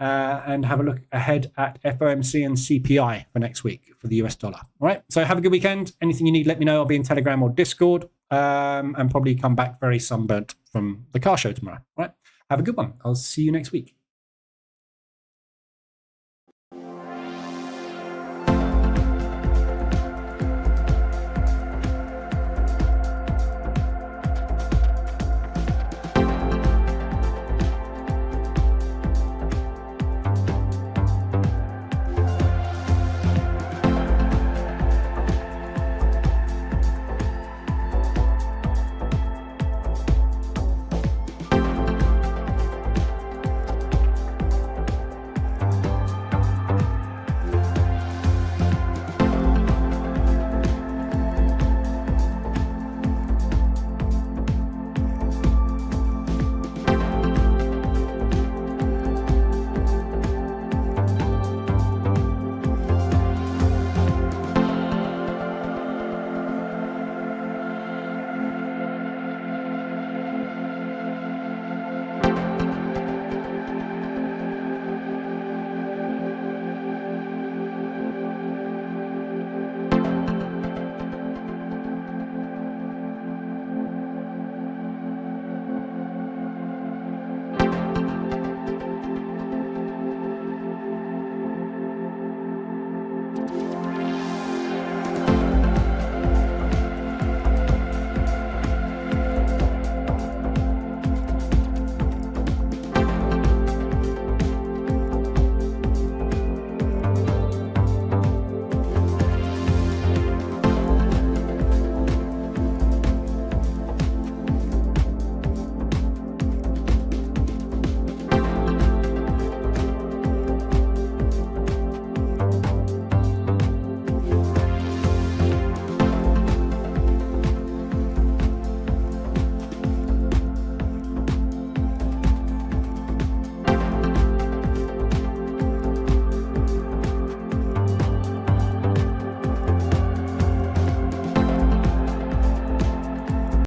And have a look ahead at FOMC and CPI for next week for the US dollar. All right. So have a good weekend. Anything you need, let me know. I'll be in Telegram or Discord, and probably come back very sunburnt from the car show tomorrow. All right. Have a good one. I'll see you next week.